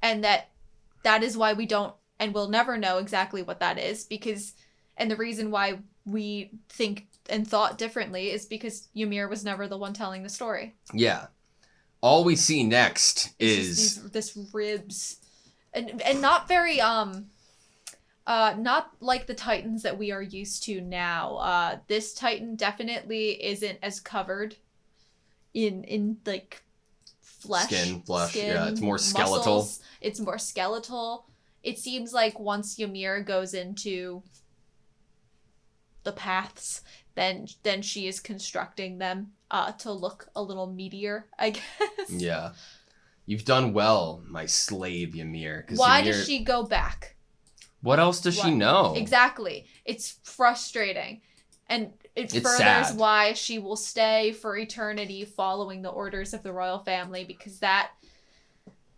And that is why we don't, and we'll never know exactly what that is, because, and the reason why we think and thought differently is because Ymir was never the one telling the story. Yeah. All we see next is this ribs, and not very not like the Titans that we are used to now. This Titan definitely isn't as covered in like flesh. Skin, yeah, it's more skeletal. Muscles. It's more skeletal. It seems like once Ymir goes into the paths, then she is constructing them to look a little meatier, I guess. Yeah. You've done well, my slave Ymir. Why does she go back? What else does she know? Exactly. It's frustrating. And it furthers sad. Why she will stay for eternity following the orders of the royal family, because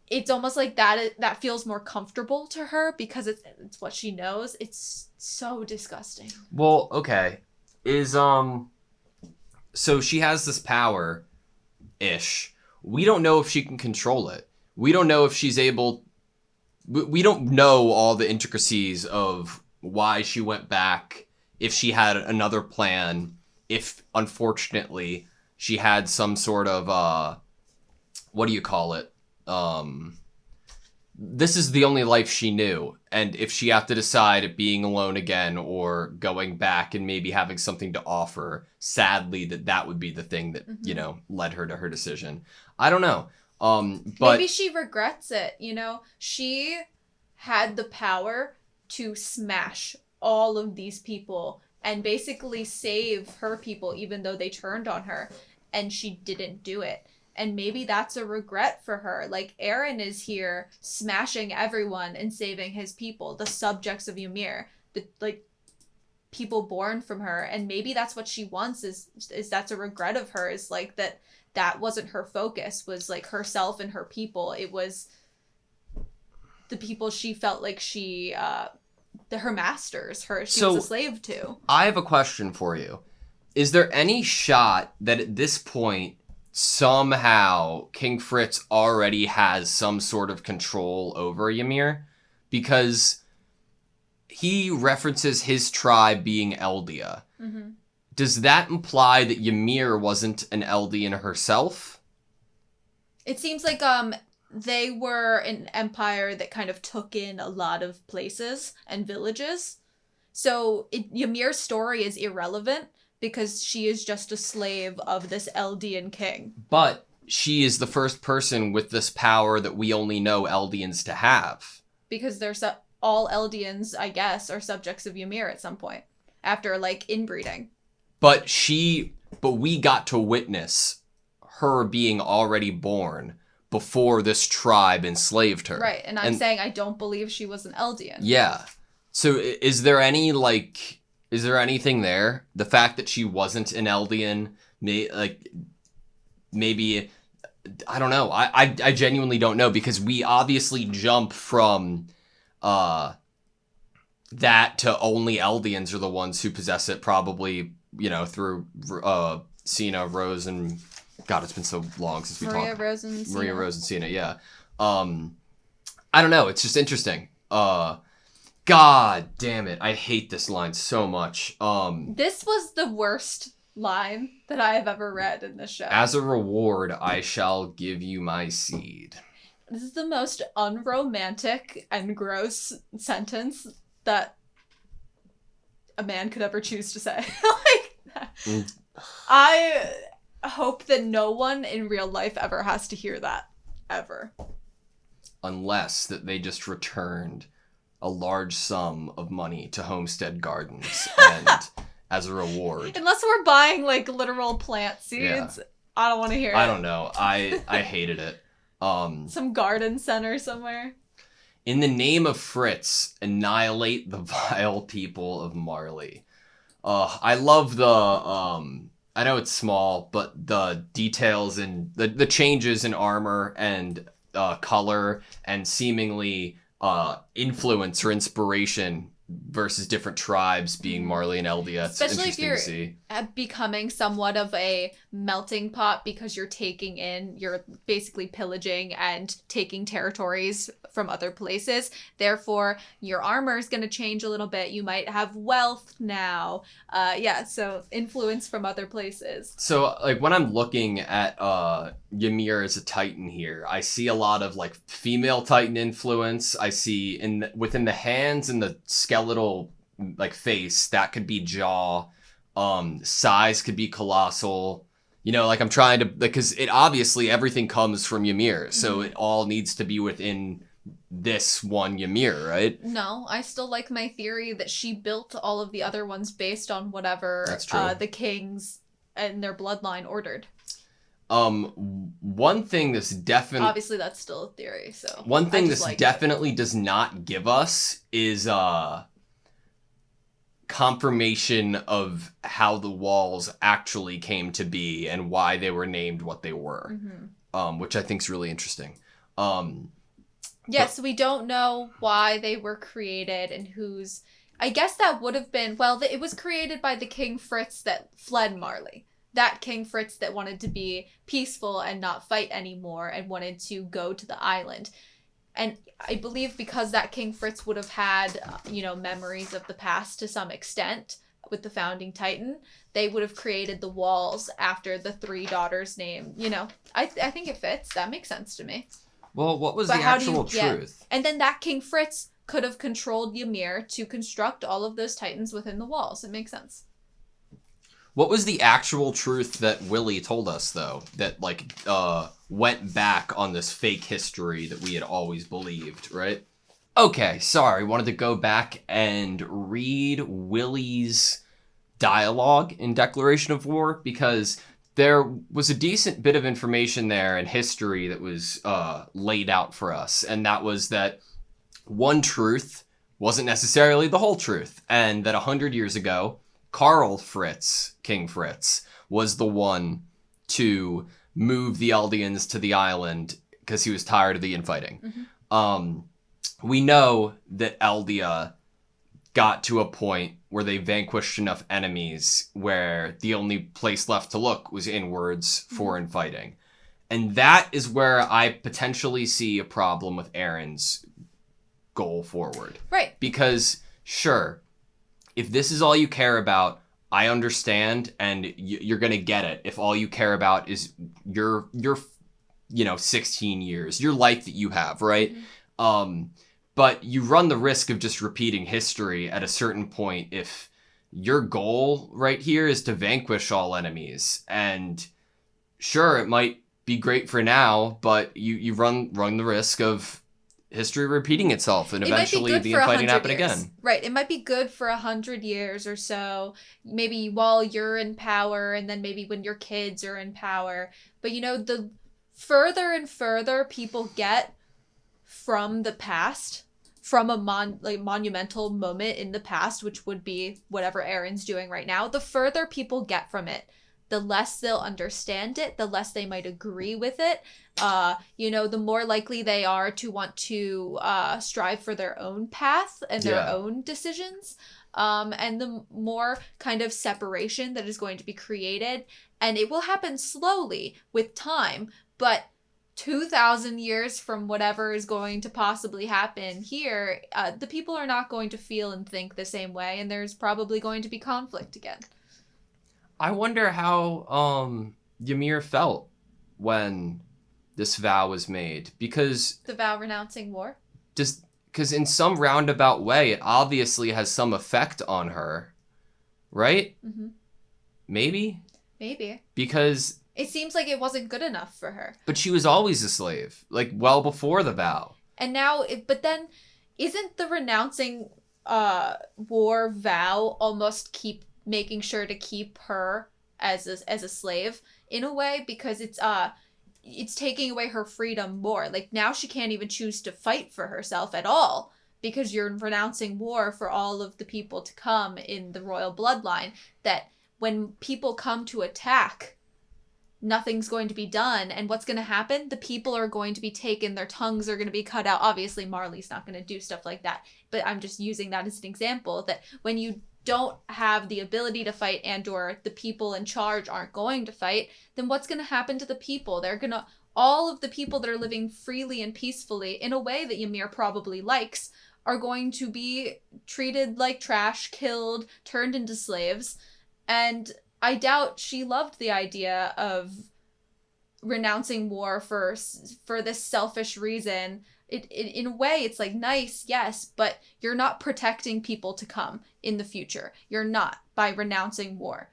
it's almost like that feels more comfortable to her because it's what she knows. It's so disgusting. Well, okay. So she has this power-ish. We don't know if she can control it. We don't know if she's able... We don't know all the intricacies of why she went back, if she had another plan, if, unfortunately, she had some sort of, what do you call it? This is the only life she knew, and if she had to decide being alone again or going back and maybe having something to offer, sadly that would be the thing that, led her to her decision. I don't know. But maybe she regrets it, She had the power to smash all of these people and basically save her people even though they turned on her, and she didn't do it. And maybe that's a regret for her. Like, Eren is here smashing everyone and saving his people, the subjects of Ymir, the people born from her. And maybe that's what she wants is that's a regret of hers, like that wasn't her focus, was like herself and her people. It was the people she felt like her masters, she was a slave to. I have a question for you. Is there any shot that at this point somehow King Fritz already has some sort of control over Ymir? Because he references his tribe being Eldia. Mm-hmm. Does that imply that Ymir wasn't an Eldian herself? It seems like they were an empire that kind of took in a lot of places and villages. So Ymir's story is irrelevant because she is just a slave of this Eldian king. But she is the first person with this power that we only know Eldians to have. Because all Eldians, I guess, are subjects of Ymir at some point. After, inbreeding. But she but we got to witness her being already born before this tribe enslaved her. Right, and I'm saying I don't believe she was an Eldian. Yeah. So is there anything there? The fact that she wasn't an Eldian, maybe, I don't know. I genuinely don't know, because we obviously jump from that to only Eldians are the ones who possess it, probably, through Cena, Rose, and God, it's been so long since we talked. Maria, Rose, and Cena, yeah. I don't know. It's just interesting. God damn it. I hate this line so much. This was the worst line that I have ever read in this show. As a reward, I shall give you my seed. This is the most unromantic and gross sentence that a man could ever choose to say. I hope that no one in real life ever has to hear that. Ever. Unless that they just returned a large sum of money to Homestead Gardens and as a reward. Unless we're buying literal plant seeds. Yeah. I don't want to hear it. I don't know. I hated it. Some garden center somewhere. In the name of Fritz, annihilate the vile people of Marley. I love the I know it's small, but the details and the changes in armor and color and seemingly influence or inspiration versus different tribes being Marley and Eldia. It's especially if you're to see. Becoming somewhat of a melting pot, because you're basically pillaging and taking territories from other places. Therefore, your armor is going to change a little bit. You might have wealth now. So influence from other places. So when I'm looking at Ymir as a Titan here, I see a lot of female Titan influence. I see within the hands and the skeletal face, that could be jaw. Size could be colossal. I'm trying to, because it obviously everything comes from Ymir, so it all needs to be within this one Ymir, right? No, I still like my theory that she built all of the other ones based on whatever the kings and their bloodline ordered. One thing this definitely... Obviously, that's still a theory, so... One thing this definitely does not give us is, confirmation of how the walls actually came to be and why they were named what they were, which I think is really interesting. So we don't know why they were created and whose... I guess that would have been... Well, it was created by the King Fritz that fled Marley. That King Fritz that wanted to be peaceful and not fight anymore and wanted to go to the island. And I believe because that King Fritz would have had, memories of the past to some extent with the founding Titan, they would have created the walls after the three daughters' name. I think it fits. That makes sense to me. Well, what was the actual truth? Yeah. And then that King Fritz could have controlled Ymir to construct all of those Titans within the walls. It makes sense. What was the actual truth that Willie told us, though, that, went back on this fake history that we had always believed, right? Okay, sorry, wanted to go back and read Willie's dialogue in Declaration of War, because there was a decent bit of information there and history that was laid out for us, and that was that one truth wasn't necessarily the whole truth, and that 100 years ago, Karl Fritz, King Fritz, was the one to move the Eldians to the island because he was tired of the infighting. We know that Eldia got to a point where they vanquished enough enemies where the only place left to look was inwards for infighting. And that is where I potentially see a problem with Aaron's goal forward. Right. Because, sure, if this is all you care about, I understand, and you're going to get it if all you care about is your 16 years, your life that you have, right? But you run the risk of just repeating history at a certain point if your goal right here is to vanquish all enemies. And sure, it might be great for now, but you run the risk of history repeating itself and It might be eventually good the for infighting 100 happen years. again. Right. It might be good for 100 years or so, maybe while you're in power, and then maybe when your kids are in power. But the further and further people get from the past, from a monumental moment in the past, which would be whatever Aaron's doing right now, the further people get from it, the less they'll understand it, the less they might agree with it. The more likely they are to want to strive for their own path and their own decisions. And the more kind of separation that is going to be created. And it will happen slowly with time, but 2,000 years from whatever is going to possibly happen here, the people are not going to feel and think the same way, and there's probably going to be conflict again. I wonder how Ymir felt when this vow was made, because The vow renouncing war? because in some roundabout way it obviously has some effect on her, right? Mm-hmm. Maybe because It seems like it wasn't good enough for her. but she was always a slave, like well before the vow. And now, but then, isn't the renouncing war vow almost keep making sure to keep her as a slave in a way, because it's taking away her freedom more. Like, now she can't even choose to fight for herself at all because you're renouncing war for all of the people to come in the royal bloodline, that when people come to attack, nothing's going to be done. And what's going to happen? The people are going to be taken, their tongues are going to be cut out. Obviously, Marley's not going to do stuff like that, but I'm just using that as an example, that when you don't have the ability to fight, and or the people in charge aren't going to fight, then what's going to happen to the people? All of the people that are living freely and peacefully in a way that Ymir probably likes are going to be treated like trash, killed, turned into slaves. And I doubt she loved the idea of renouncing war for this selfish reason. In a way, it's like nice, yes, but you're not protecting people to come in the future. You're not, by renouncing war.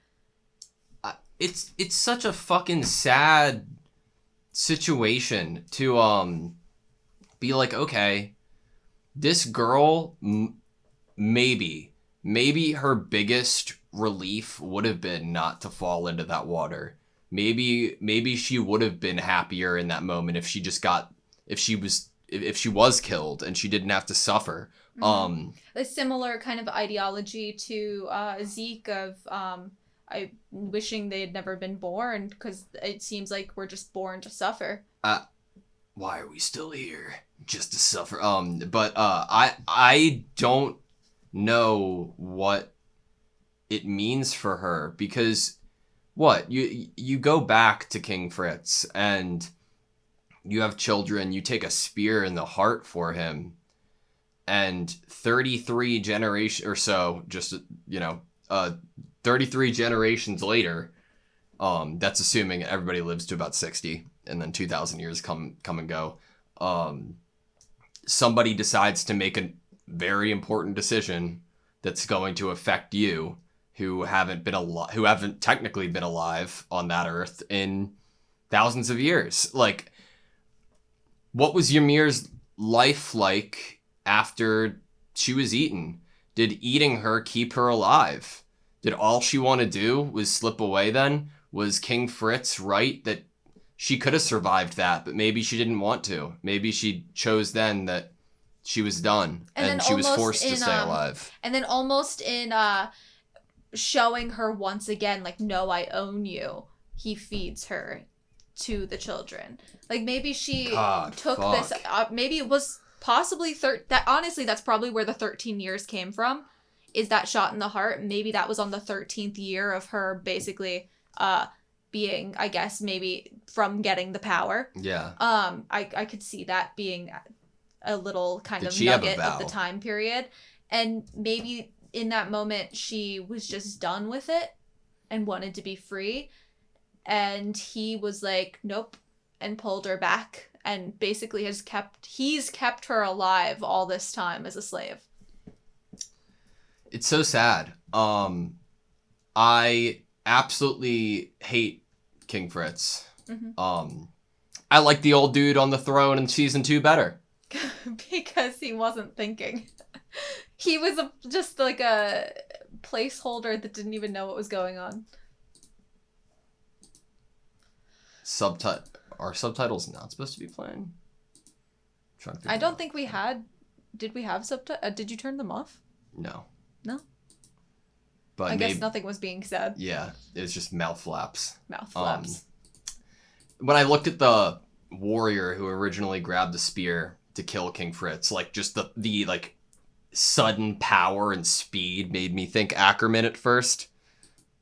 It's such a fucking sad situation to be like, okay, this girl, maybe her biggest relief would have been not to fall into that water. Maybe she would have been happier in that moment if she was killed and she didn't have to suffer. Mm-hmm. A similar kind of ideology to Zeke of I wishing they had never been born, because it seems like we're just born to suffer. Why are we still here? Just to suffer. But I don't know what it means for her, because you go back to King Fritz and you have children, you take a spear in the heart for him, and 33 generations or so, 33 generations later, that's assuming everybody lives to about 60, and then 2,000 years come and go, somebody decides to make a very important decision that's going to affect you, who haven't technically been alive on that earth in thousands of years. Like, what was Ymir's life like after she was eaten? Did eating her keep her alive? Did all she want to do was slip away then? Was King Fritz right that she could have survived that, but maybe she didn't want to? Maybe she chose then that she was done and she was forced to stay alive. And then almost in showing her once again, like, no, I own you, he feeds her to the children. Like, maybe she took this, maybe it was possibly that's probably where the 13 years came from, is that shot in the heart. Maybe that was on the 13th year of her basically being, I guess, maybe from getting the power. Yeah. I could see that being a little kind of nugget of the time period. And maybe in that moment she was just done with it and wanted to be free. And he was like, nope, and pulled her back, and basically he's kept her alive all this time as a slave. It's so sad. I absolutely hate King Fritz. Mm-hmm. I like the old dude on the throne in season 2 better. Because he wasn't thinking. He was just like a placeholder that didn't even know what was going on. Are subtitles not supposed to be playing? I don't think we had. Did we have subtitles? Did you turn them off? No. No? But I guess nothing was being said. Yeah, it's just mouth flaps. Mouth flaps. When I looked at the warrior who originally grabbed the spear to kill King Fritz, like just the like sudden power and speed made me think Ackerman at first.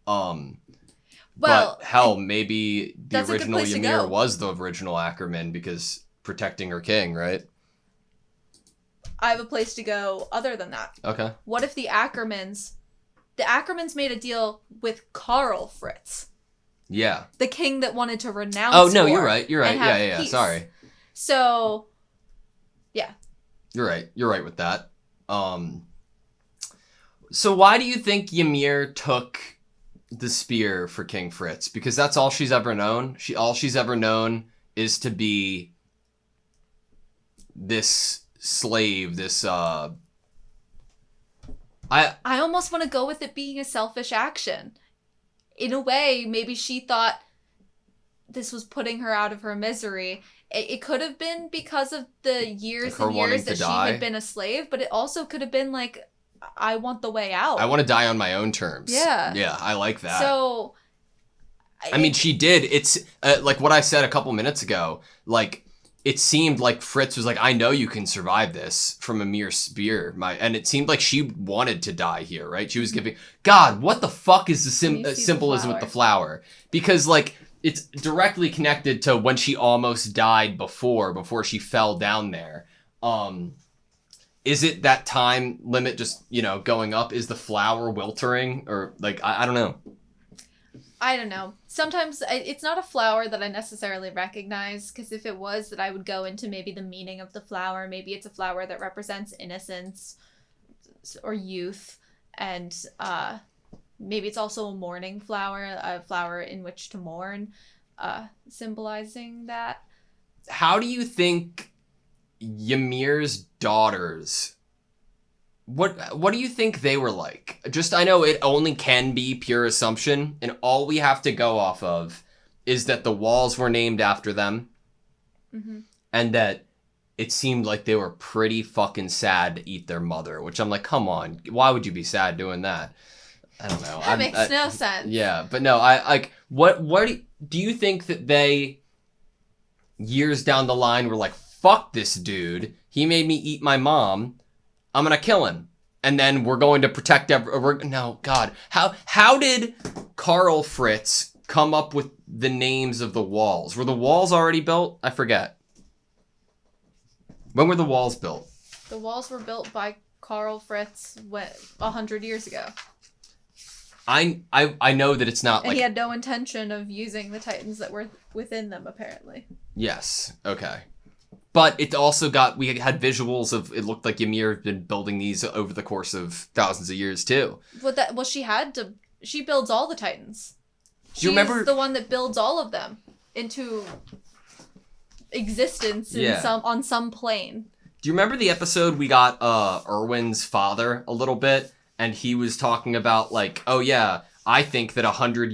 But hell, maybe the original Ymir was the original Ackerman because protecting her king, right? I have a place to go other than that. Okay. What if the Ackermans made a deal with Karl Fritz? Yeah. The king that wanted to renounce Oh, no, war you're right. Yeah. peace. Sorry. So, yeah. You're right with that. So why do you think Ymir took the spear for King Fritz? Because that's all she's ever known. All she's ever known is to be this slave, this I almost want to go with it being a selfish action. In a way, maybe she thought this was putting her out of her misery. It could have been because of the years and years that she had been a slave, but it also could have been like, I want the way out. I want to die on my own terms. Yeah. Yeah, I like that. So, I mean, she did. It's like what I said a couple minutes ago. Like, it seemed like Fritz was like, I know you can survive this from a mere spear. And it seemed like she wanted to die here, right? She was giving, God, what the fuck is the symbolism with the flower? Because, like, it's directly connected to when she almost died before she fell down there. Is it that time limit just, going up? Is the flower wiltering? Or, like, I don't know. I don't know. Sometimes it's not a flower that I necessarily recognize, because if it was, that I would go into maybe the meaning of the flower. Maybe it's a flower that represents innocence or youth, and maybe it's also a mourning flower, a flower in which to mourn, symbolizing that. How do you think Ymir's daughters... What do you think they were like? Just, I know it only can be pure assumption, and all we have to go off of is that the walls were named after them, and that it seemed like they were pretty fucking sad to eat their mother, which I'm like, come on, why would you be sad doing that? I don't know. That makes no sense. Yeah, but no, what do you think that they, years down the line, were like, fuck this dude, he made me eat my mom, I'm gonna kill him, and then we're going to protect no, God. How did Karl Fritz come up with the names of the walls? Were the walls already built? I forget. When were the walls built? The walls were built by Karl Fritz 100 years ago. I know that it's not and he had no intention of using the Titans that were within them, apparently. Yes. Okay. But it also we had visuals of, it looked like Ymir had been building these over the course of thousands of years too. But she builds all the Titans. Do you remember? She's the one that builds all of them into existence on some plane. Do you remember the episode we got Erwin's father a little bit, and he was talking about like, oh yeah, I think that 107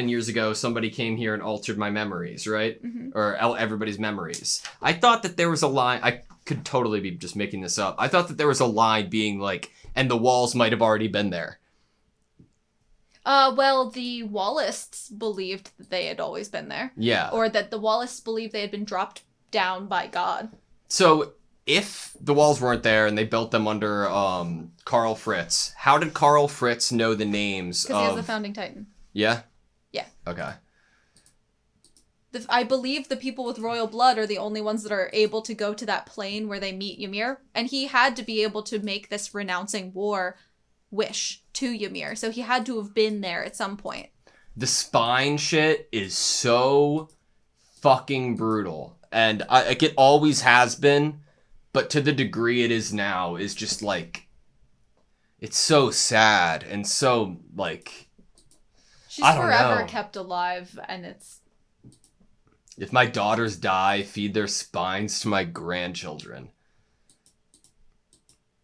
years ago, somebody came here and altered my memories, right? Or everybody's memories. I thought that there was a line, I could totally be just making this up. I thought that there was a line being like, and the walls might have already been there. Well, the Wallists believed that they had always been there. Yeah. Or that the Wallists believed they had been dropped down by God. So, if the walls weren't there and they built them under Karl Fritz, how did Karl Fritz know the names of... Because he was the founding Titan. Yeah? Yeah. Okay. I believe the people with royal blood are the only ones that are able to go to that plane where they meet Ymir. And he had to be able to make this renouncing war wish to Ymir. So he had to have been there at some point. The spine shit is so fucking brutal. And it always has been, but to the degree it is now is just like, it's so sad and so like... She's forever kept alive, and it's... If my daughters die, feed their spines to my grandchildren.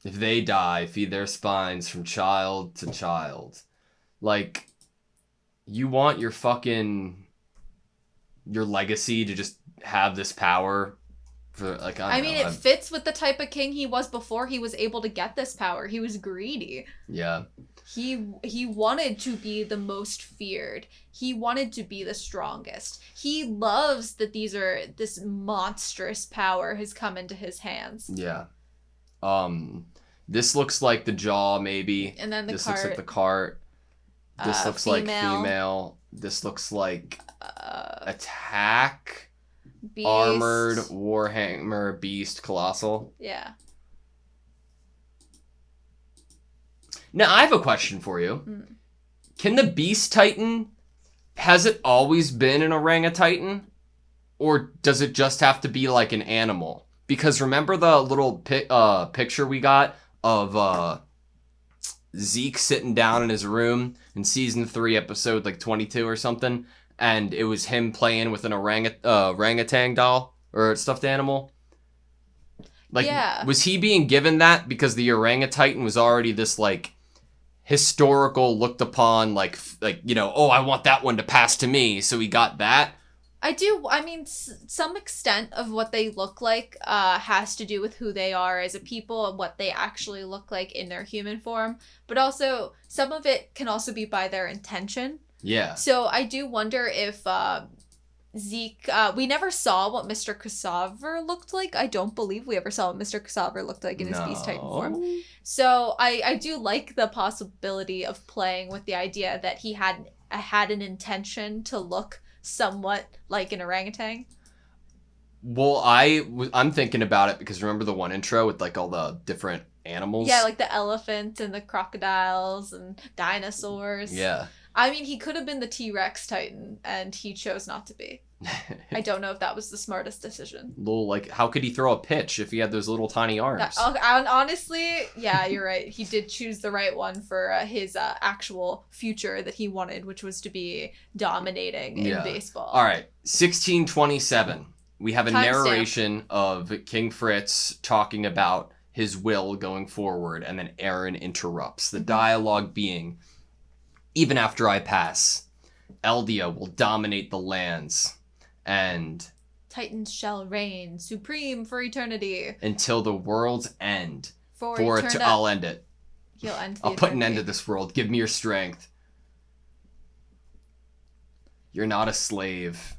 If they die, feed their spines from child to child. Like, you want your legacy to just have this power for, like, I don't know. it fits with the type of king he was before he was able to get this power. He was greedy. Yeah. He wanted to be the most feared. He wanted to be the strongest. He loves that this monstrous power has come into his hands. Yeah. This looks like the jaw, maybe. And then this looks like the cart. This looks like female. This looks like attack. Beast. Armored, Warhammer, Beast, Colossal. Yeah. Now, I have a question for you. Can the Beast Titan, has it always been an orangutan? Or does it just have to be like an animal? Because remember the little picture we got of Zeke sitting down in his room in season 3, episode like 22 or something? And it was him playing with an orangutan doll or stuffed animal. Like, yeah. Was he being given that because the orangutan was already this like historical, looked upon like oh, I want that one to pass to me, so he got that? Some extent of what they look like has to do with who they are as a people and what they actually look like in their human form. But also, some of it can also be by their intention. Yeah. So I do wonder if Zeke... we never saw what Mr. Cassavra looked like. I don't believe we ever saw what Mr. Cassavra looked like in his Beast Titan form. So I do like the possibility of playing with the idea that he had an intention to look somewhat like an orangutan. Well, I'm thinking about it because remember the one intro with like all the different animals? Yeah, like the elephant and the crocodiles and dinosaurs. Yeah. He could have been the T-Rex Titan, and he chose not to be. I don't know if that was the smartest decision. How could he throw a pitch if he had those little tiny arms? Honestly, yeah, you're right. He did choose the right one for his actual future that he wanted, which was to be dominating in baseball. All right, 1627. We have a Timestamp. narration of King Fritz talking about his will going forward, and then Aaron interrupts. The dialogue being, even after I pass, Eldia will dominate the lands, and Titans shall reign supreme for eternity. Until the world's end. Eternity. I'll end it. He'll end the I'll put an eternity. end to this world. Give me your strength. You're not a slave.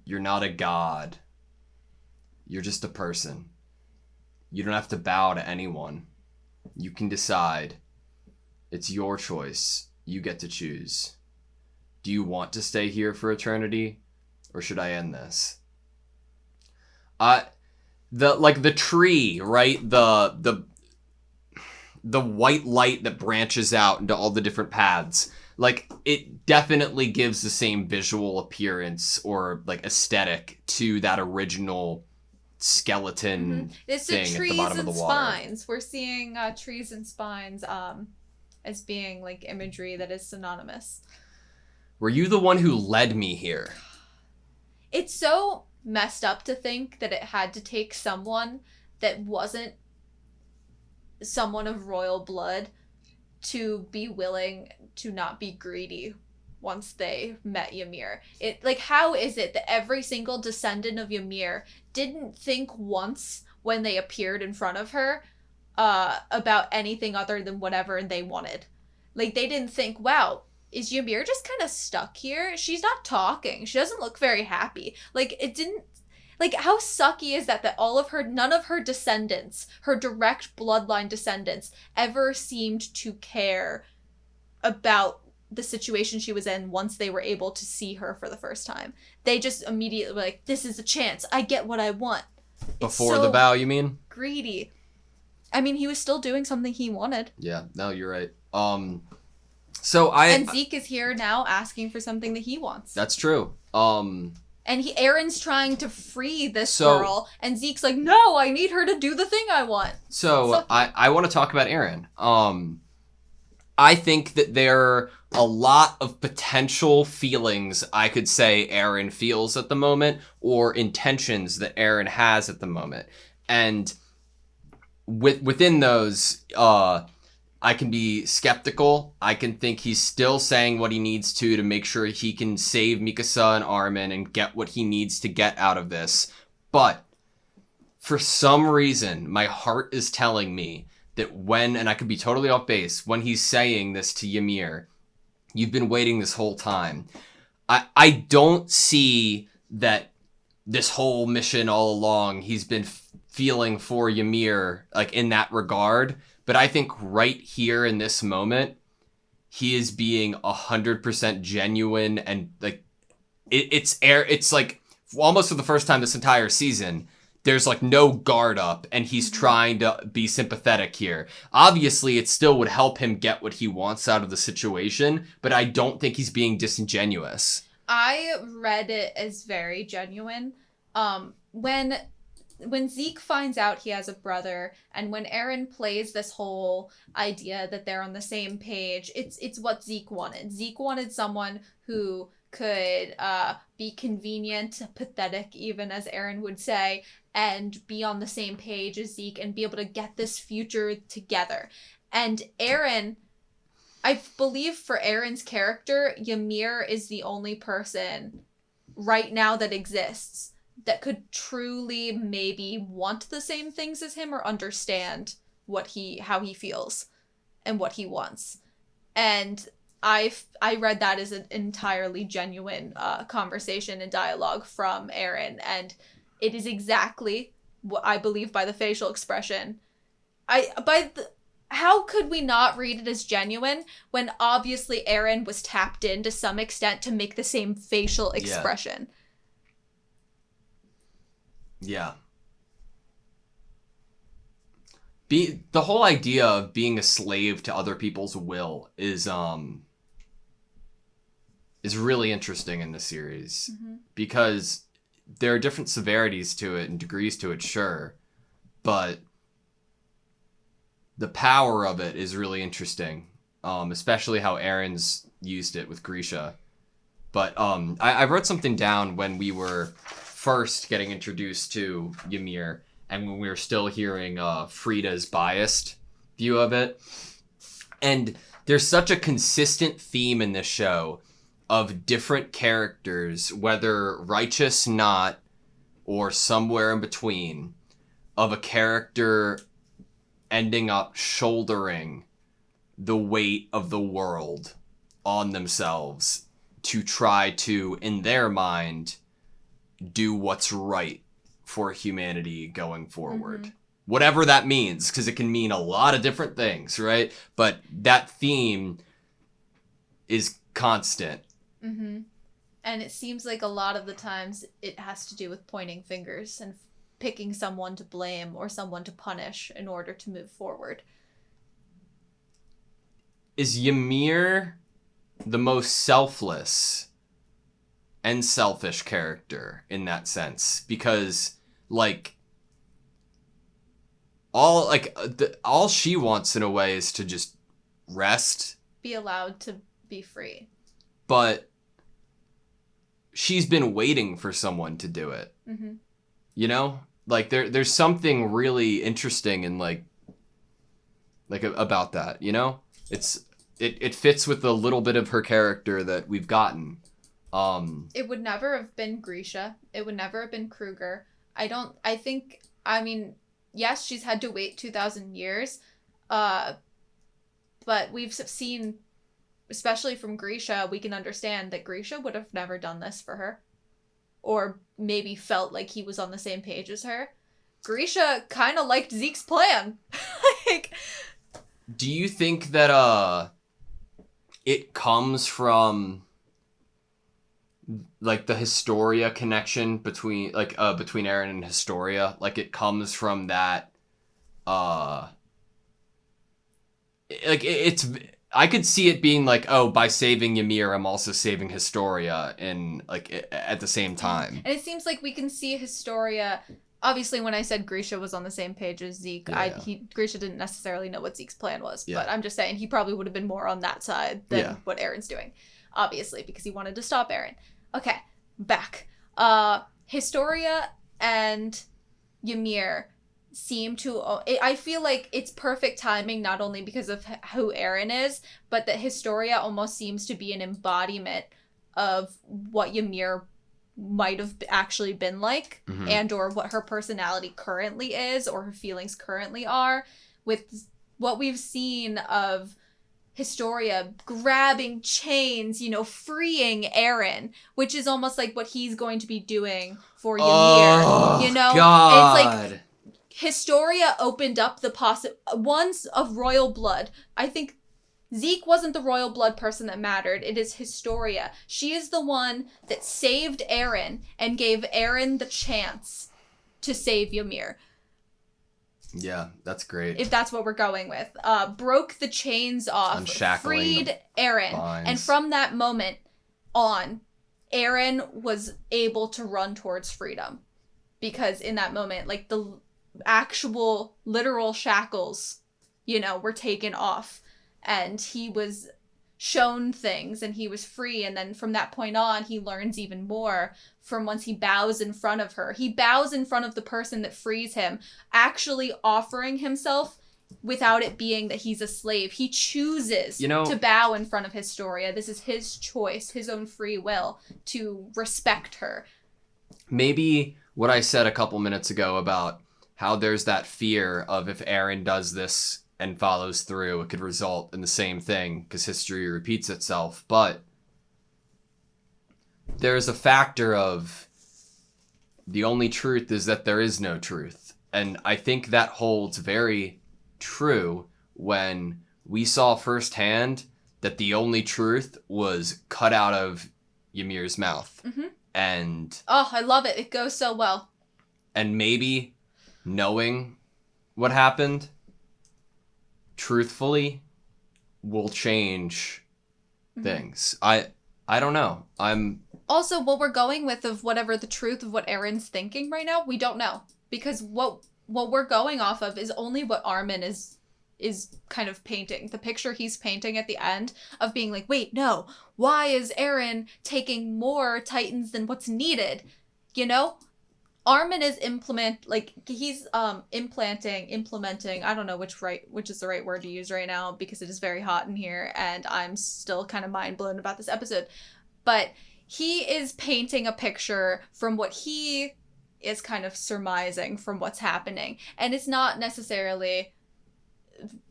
You're not a god. You're just a person. You don't have to bow to anyone. You can decide. It's your choice. You get to choose. Do you want to stay here for eternity, or should I end this? The tree, right? The white light that branches out into all the different paths. Like, it definitely gives the same visual appearance or like aesthetic to that original skeleton It's thing the at trees the bottom of and the water. spines. We're seeing trees and spines as being like imagery that is synonymous. Were you the one who led me here? It's so messed up to think that it had to take someone that wasn't someone of royal blood to be willing to not be greedy once they met Ymir. How is it that every single descendant of Ymir didn't think once when they appeared in front of her about anything other than whatever they wanted? Like, they didn't think, wow, is Ymir just kind of stuck here? She's not talking. She doesn't look very happy. How sucky is that none of her descendants, her direct bloodline descendants, ever seemed to care about the situation she was in once they were able to see her for the first time. They just immediately were like, this is a chance. I get what I want. Before the bow, you mean? Greedy. He was still doing something he wanted. Yeah, no, you're right. And Zeke is here now asking for something that he wants. That's true. And Aaron's trying to free this girl, and Zeke's like, no, I need her to do the thing I want. I want to talk about Aaron. I think that there are a lot of potential feelings I could say Eren feels at the moment, or intentions that Eren has at the moment. And within those, I can be skeptical. I can think he's still saying what he needs to make sure he can save Mikasa and Armin and get what he needs to get out of this. But for some reason, my heart is telling me that and I could be totally off base, when he's saying this to Ymir, you've been waiting this whole time. I don't see that this whole mission all along he's been feeling for Ymir, like, in that regard. But I think right here in this moment, he is being 100% genuine, and like it's like almost for the first time this entire season, there's like no guard up, and he's trying to be sympathetic here. Obviously, it still would help him get what he wants out of the situation, but I don't think he's being disingenuous. I read it as very genuine. When Zeke finds out he has a brother, and when Eren plays this whole idea that they're on the same page, it's what Zeke wanted. Zeke wanted someone who could be convenient, pathetic even, as Eren would say, and be on the same page as Zeke and be able to get this future together. And Eren, I believe for Eren's character, Ymir is the only person right now that exists that could truly maybe want the same things as him or understand how he feels and what he wants. And I read that as an entirely genuine conversation and dialogue from Eren, and it is exactly what I believe by the facial expression. How could we not read it as genuine when obviously Eren was tapped in to some extent to make the same facial expression? Yeah. The whole idea of being a slave to other people's will is really interesting in this series, because there are different severities to it and degrees to it, sure, but the power of it is really interesting, especially how Eren's used it with Grisha. But I wrote something down when we were first getting introduced to Ymir, and when we were still hearing Frida's biased view of it. And there's such a consistent theme in this show of different characters, whether righteous, not, or somewhere in between, of a character ending up shouldering the weight of the world on themselves to try to, in their mind, do what's right for humanity going forward. Whatever that means, because it can mean a lot of different things, right? But that theme is constant. And it seems like a lot of the times it has to do with pointing fingers and picking someone to blame or someone to punish in order to move forward. Is Ymir the most selfless and selfish character in that sense? Because like all she wants in a way is to just rest, be allowed to be free. But she's been waiting for someone to do it. You know, like there's something really interesting and like about that, you know? It fits with the little bit of her character that we've gotten. It would never have been Grisha. It would never have been Kruger. I mean, yes, she's had to wait 2,000 years. But we've seen, especially from Grisha, we can understand that Grisha would have never done this for her. Or maybe felt like he was on the same page as her. Grisha kind of liked Zeke's plan. Do you think that it comes from like the Historia connection between Eren and Historia? Like it comes from that it's I could see it being like, oh, by saving Ymir, I'm also saving Historia, and like at the same time. And it seems like we can see Historia obviously when I said Grisha was on the same page as Zeke, Yeah. Grisha didn't necessarily know what Zeke's plan was, Yeah. but I'm just saying he probably would have been more on that side than Yeah. what Aaron's doing, obviously, because he wanted to stop Aaron. Okay, back. Historia and Ymir seem to... I feel like it's perfect timing, not only because of who Aaron is, but that Historia almost seems to be an embodiment of what Ymir might have actually been like, Mhm. and or what her personality currently is, or her feelings currently are, with what we've seen of Historia grabbing chains, freeing Aaron, which is almost like what he's going to be doing for Ymir. Oh, God. It's like Historia opened up the ones of royal blood. I think Zeke wasn't the royal blood person that mattered. It is Historia. She is the one that saved Aaron and gave Aaron the chance to save Ymir. Yeah, that's great. If that's what we're going with. Broke the chains off. Unshackling freed the Aaron. binds. And from that moment on, Aaron was able to run towards freedom. Because in that moment, like, the actual literal shackles, were taken off. And he was shown things and he was free. And then from that point on, he learns even more from once he bows in front of her. He bows in front of the person that frees him, actually offering himself without it being that he's a slave. He chooses to bow in front of Historia. This is his choice, his own free will to respect her. Maybe what I said a couple minutes ago about how there's that fear of if Aaron does this and follows through, it could result in the same thing because history repeats itself. But there's a factor of the only truth is that there is no truth. And I think that holds very true when we saw firsthand that the only truth was cut out of Ymir's mouth. Mm-hmm. And... oh, I love it. It goes so well. And maybe knowing what happened truthfully will change things. I don't know. I'm also what we're going with of whatever the truth of what Aaron's thinking right now, we don't know, because what we're going off of is only what Armin is kind of painting. The picture he's painting at the end of being like, wait, no, why is Aaron taking more Titans than what's needed? Armin is implementing, I don't know which is the right word to use right now, because it is very hot in here and I'm still kind of mind blown about this episode. But he is painting a picture from what he is kind of surmising from what's happening. And it's not necessarily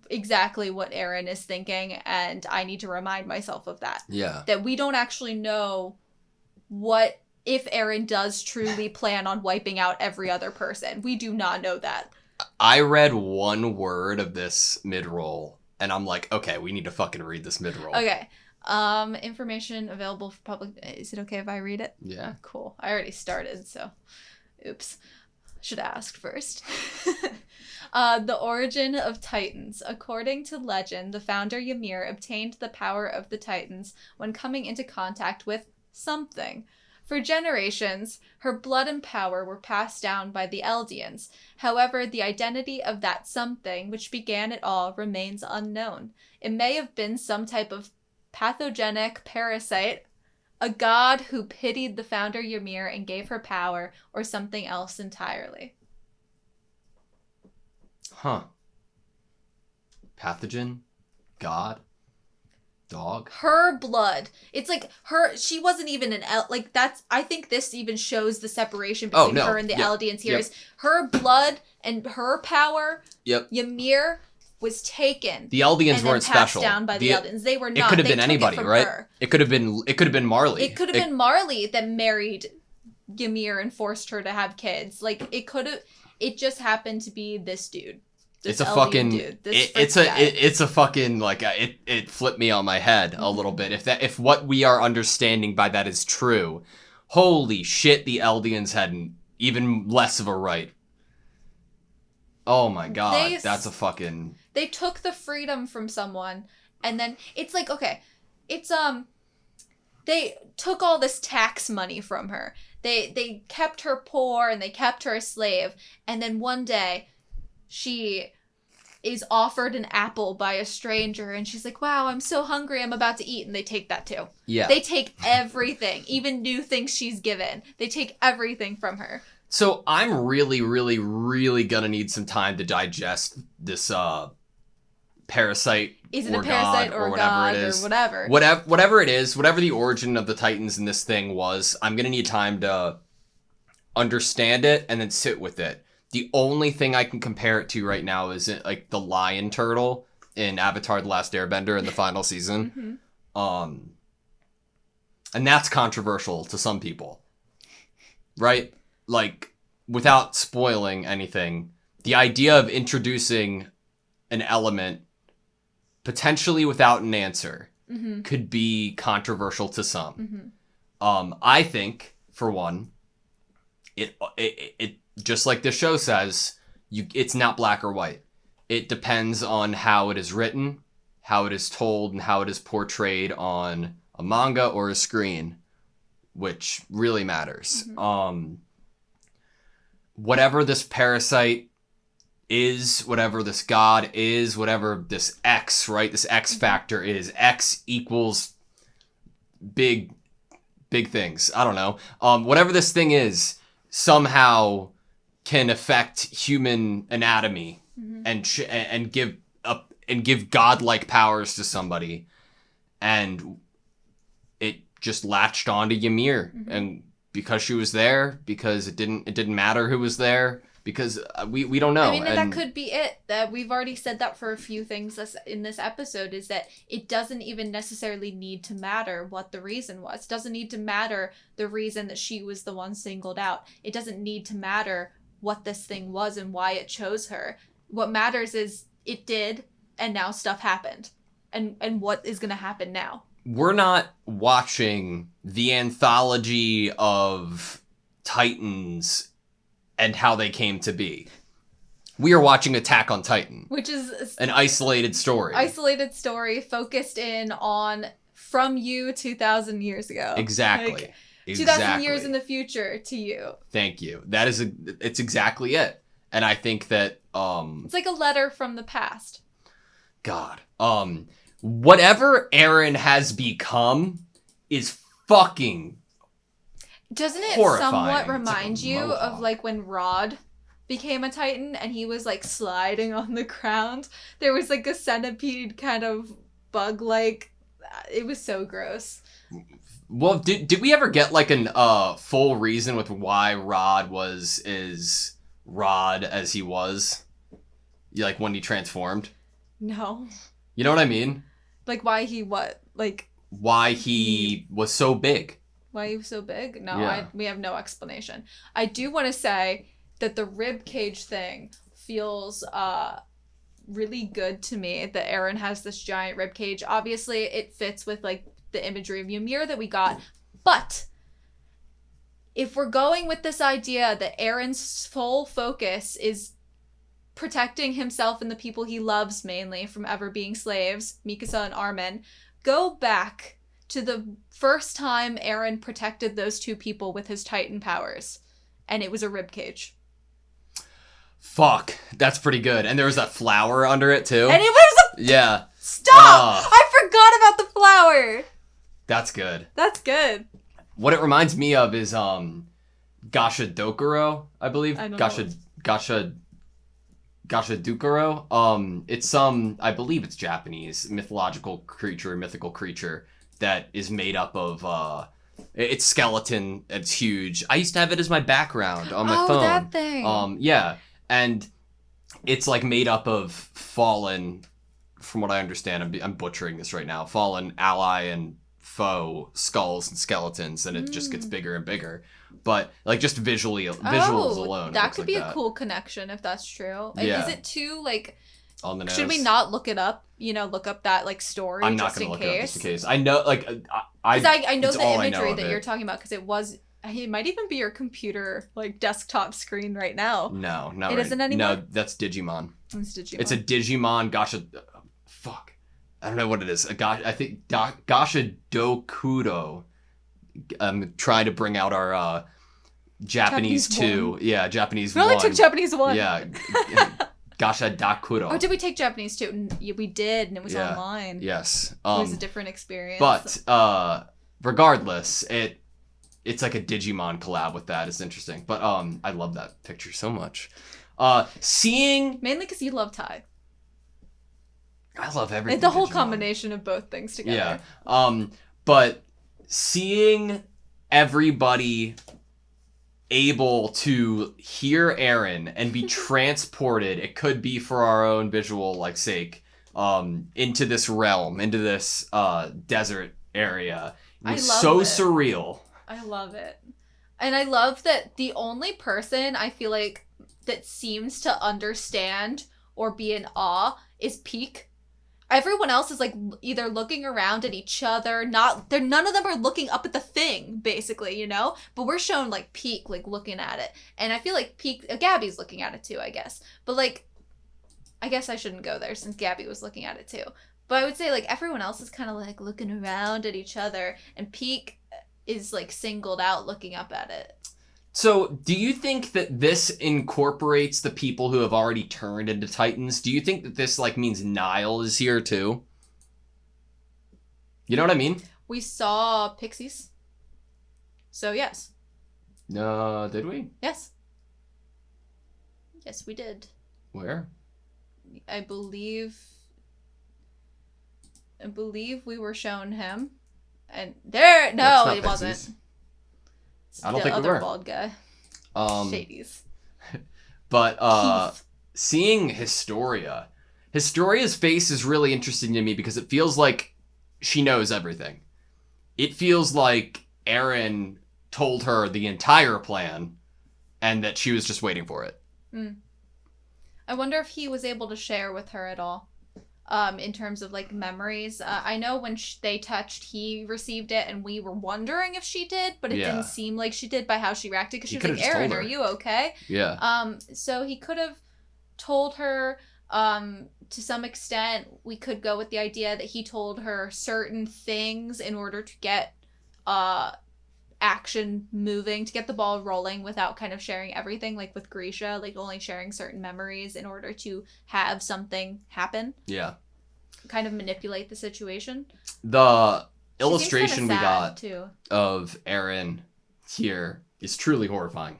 exactly what Aaron is thinking, and I need to remind myself of that. Yeah. That we don't actually know what... if Aaron does truly plan on wiping out every other person. We do not know that. I read one word of this mid-roll, and I'm like, okay, we need to fucking read this mid-roll. Okay. Information available for public... is it okay if I read it? Yeah. Cool. I already started, so... oops. Should have asked first. The origin of Titans. According to legend, the founder Ymir obtained the power of the Titans when coming into contact with something. For generations, her blood and power were passed down by the Eldians. However, the identity of that something which began it all remains unknown. It may have been some type of pathogenic parasite, a god who pitied the founder Ymir and gave her power, or something else entirely. Huh. Pathogen? God? Dog? Her blood. It's like she wasn't even I think this even shows the separation between her and the Eldians here. Is her blood and her power. Yep. Ymir was taken. The Eldians and weren't then passed special. down by the Eldians. They were not. It could have They been took anybody, it from right? her. It could have been Marley. It could have been Marley that married Ymir and forced her to have kids. It just happened to be this dude. It's a fucking dude. It's a fucking it flipped me on my head a little bit. If what we are understanding by that is true, holy shit, the Eldians had even less of a right. Oh my god, that's a fucking... They took the freedom from someone, and then it's like, okay, it's they took all this tax money from her. They kept her poor and they kept her a slave. And then one day she is offered an apple by a stranger and she's like, wow, I'm so hungry, I'm about to eat. And they take that too. Yeah. They take everything, even new things she's given. They take everything from her. So I'm really, really, really gonna need some time to digest this parasite. Is it or a parasite god or whatever god it is. or whatever? Whatever it is, whatever the origin of the Titans in this thing was, I'm gonna need time to understand it and then sit with it. The only thing I can compare it to right now is like the lion turtle in Avatar: The Last Airbender in the final season. And that's controversial to some people. Right? Like, without spoiling anything, the idea of introducing an element potentially without an answer could be controversial to some. I think, for one, it just like the show says, it's not black or white. It depends on how it is written, how it is told, and how it is portrayed on a manga or a screen, which really matters. Whatever this parasite is, whatever this god is, whatever this X, right? This X factor is, X equals big things. I don't know. Whatever this thing is, somehow can affect human anatomy and give godlike powers to somebody, and it just latched onto Ymir, and because she was there, because it didn't matter who was there, because we don't know. I mean, and that could be it. That we've already said that for a few things in this episode, is that it doesn't even necessarily need to matter what the reason was. It doesn't need to matter the reason that she was the one singled out. It doesn't need to matter what this thing was and why it chose her. What matters is it did, and now stuff happened. And what is going to happen now? We're not watching the anthology of Titans and how they came to be. We are watching Attack on Titan, which is an isolated story. Isolated story focused in on from you 2,000 years ago. Exactly. Like, 2,000 years in the future to you. Thank you. It's exactly it. And I think that it's like a letter from the past. God. Whatever Eren has become is fucking Doesn't it horrifying. somewhat remind like you mohawk. of like when Rod became a Titan and he was like sliding on the ground? There was like a centipede kind of bug like. It was so gross. Well, did we ever get like an full reason with why Rod was as Rod as he was? Like when he transformed? No. You know what I mean? Like why he what? Like why he was so big. Why he was so big? No, Yeah. we have no explanation. I do want to say that the rib cage thing feels really good to me, that Eren has this giant rib cage. Obviously, it fits with like the imagery of Ymir that we got. But if we're going with this idea that Eren's full focus is protecting himself and the people he loves mainly from ever being slaves, Mikasa and Armin, go back to the first time Eren protected those two people with his Titan powers, and it was a rib cage. Fuck, that's pretty good. And there was that flower under it too. And it was a... Yeah. Stop! I forgot about the flower! That's good. That's good. What it reminds me of is Gasha Dokuro, I believe. I don't Gasha Dukuro. It's some, I believe it's Japanese mythological creature, mythical creature that is made up of it's skeleton. It's huge. I used to have it as my background on my phone. Oh, that thing. Yeah, and it's like made up of fallen. From what I understand, I'm butchering this right now. Fallen ally and foe skulls and skeletons, and it just gets bigger and bigger. But like just visuals alone, that looks could like be that. a cool connection if that's true. Yeah. Is it too like? On the nose. Should we not look it up? Look up that like story. I'm not just gonna in look case. it up just in case. I know, like, I know it's the all I imagery know that of you're it. talking about, because it might even be your computer like desktop screen right now. No, not It right. isn't anymore? No, that's Digimon. It's Digimon. It's a Digimon. Fuck. I don't know what it is. I think Gasha Dokuro. I'm trying to bring out our Japanese Japanese 2. Yeah, Japanese We only 1. took Japanese 1. Yeah. Gasha Dakuro. Or did we take Japanese 2? Yeah, we did, and it was Yeah. online. Yes. It was a different experience. But regardless, it's like a Digimon collab with that. It's interesting. But I love that picture so much. Seeing Mainly because you love Thai. I love everything. The whole Digimon. combination of both things together. Yeah. But seeing everybody able to hear Eren and be transported, it could be for our own visual like sake, into this realm, into this desert area. It was so surreal. I love it. And I love that the only person I feel like that seems to understand or be in awe is Peak. Everyone else is like either looking around at each other, none of them are looking up at the thing, basically, you know? But we're shown like Peak like looking at it. And I feel like Gabby's looking at it too, I guess. But like, I guess I shouldn't go there since Gabby was looking at it too. But I would say like everyone else is kind of like looking around at each other, and Peak is like singled out looking up at it. So, do you think that this incorporates the people who have already turned into Titans? Do you think that this like means Nile is here too? You know what I mean? We saw pixies. So yes. No, did we? Yes. Yes, we did. Where? I believe we were shown him. And there, no, it wasn't. I don't the think we other were. bald guy. Shadies. But seeing Historia's face is really interesting to me because it feels like she knows everything. It feels like Eren told her the entire plan and that she was just waiting for it. I wonder if he was able to share with her at all. In terms of like memories. I know when they touched, he received it, and we were wondering if she did, but it didn't seem like she did by how she reacted, because she was like, Eren, are you okay? Yeah. So he could have told her, to some extent. We could go with the idea that he told her certain things in order to get action moving, to get the ball rolling without kind of sharing everything, like with Grisha, like only sharing certain memories in order to have something happen. Yeah. Kind of manipulate the situation. The illustration we got too of Eren here is truly horrifying.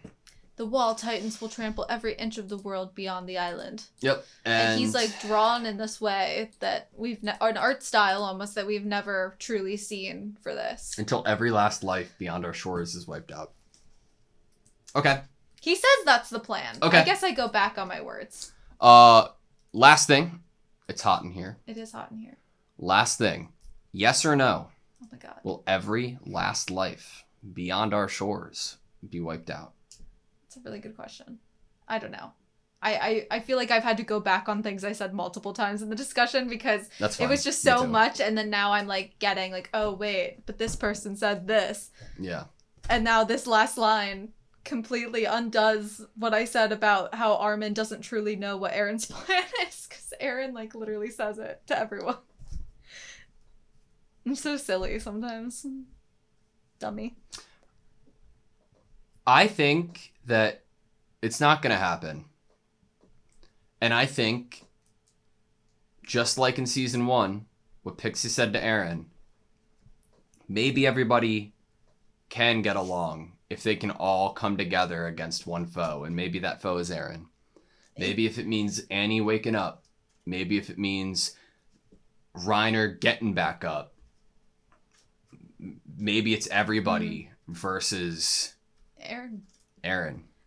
The wall titans will trample every inch of the world beyond the island. Yep. And he's like drawn in this way that an art style almost that we've never truly seen for this. Until every last life beyond our shores is wiped out. Okay. He says that's the plan. Okay. I guess I go back on my words. Last thing. It's hot in here. It is hot in here. Last thing. Yes or no? Oh my god. Will every last life beyond our shores be wiped out? That's a really good question. I don't know. I feel like I've had to go back on things I said multiple times in the discussion because it was just so much, and then now I'm like getting like, oh wait, but this person said this. Yeah. And now this last line completely undoes what I said about how Armin doesn't truly know what Eren's plan is, because Eren like literally says it to everyone. I'm so silly sometimes. Dummy. I think that it's not going to happen. And I think, just like in season 1, what Pixie said to Eren, maybe everybody can get along if they can all come together against one foe. And maybe that foe is Eren. Maybe if it means Annie waking up. Maybe if it means Reiner getting back up. Maybe it's everybody versus Eren.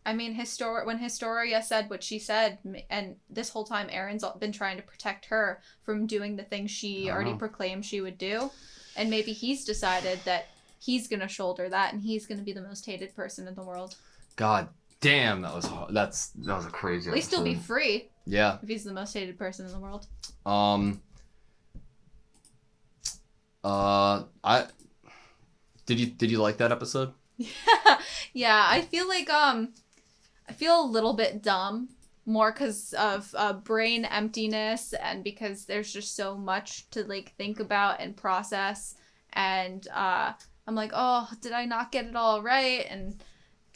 I mean, when Historia said what she said, and this whole time Eren's been trying to protect her from doing the things she already proclaimed she would do, and maybe he's decided that he's gonna shoulder that, and he's gonna be the most hated person in the world. God damn, that was a crazy. At least he'll be free. Yeah. If he's the most hated person in the world. Did you like that episode? Yeah, I feel like I feel a little bit dumb, more because of brain emptiness and because there's just so much to like think about and process, and I'm like, oh, did I not get it all right? And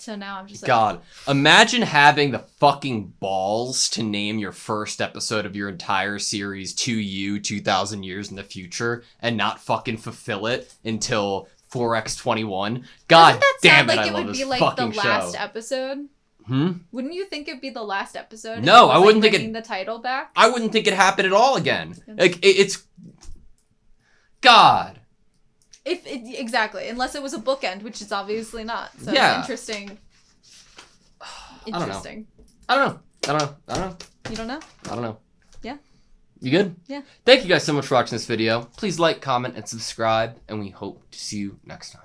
So now I'm just like, God, imagine having the fucking balls to name your first episode of your entire series to you 2,000 years in the future and not fucking fulfill it until 4x21. God doesn't that damn sound it, like I it love would this be like the fucking last show. episode? Wouldn't you think it'd be the last episode? if No, it was, I wouldn't think bringing the title back. I wouldn't think it'd happen at all again. Like, it's... God. Exactly, unless it was a bookend, which it's obviously not. So Yeah. interesting. don't know. Interesting. I don't know. You don't know? I don't know. Yeah. You good? Yeah. Thank you guys so much for watching this video. Please like, comment, and subscribe, and we hope to see you next time.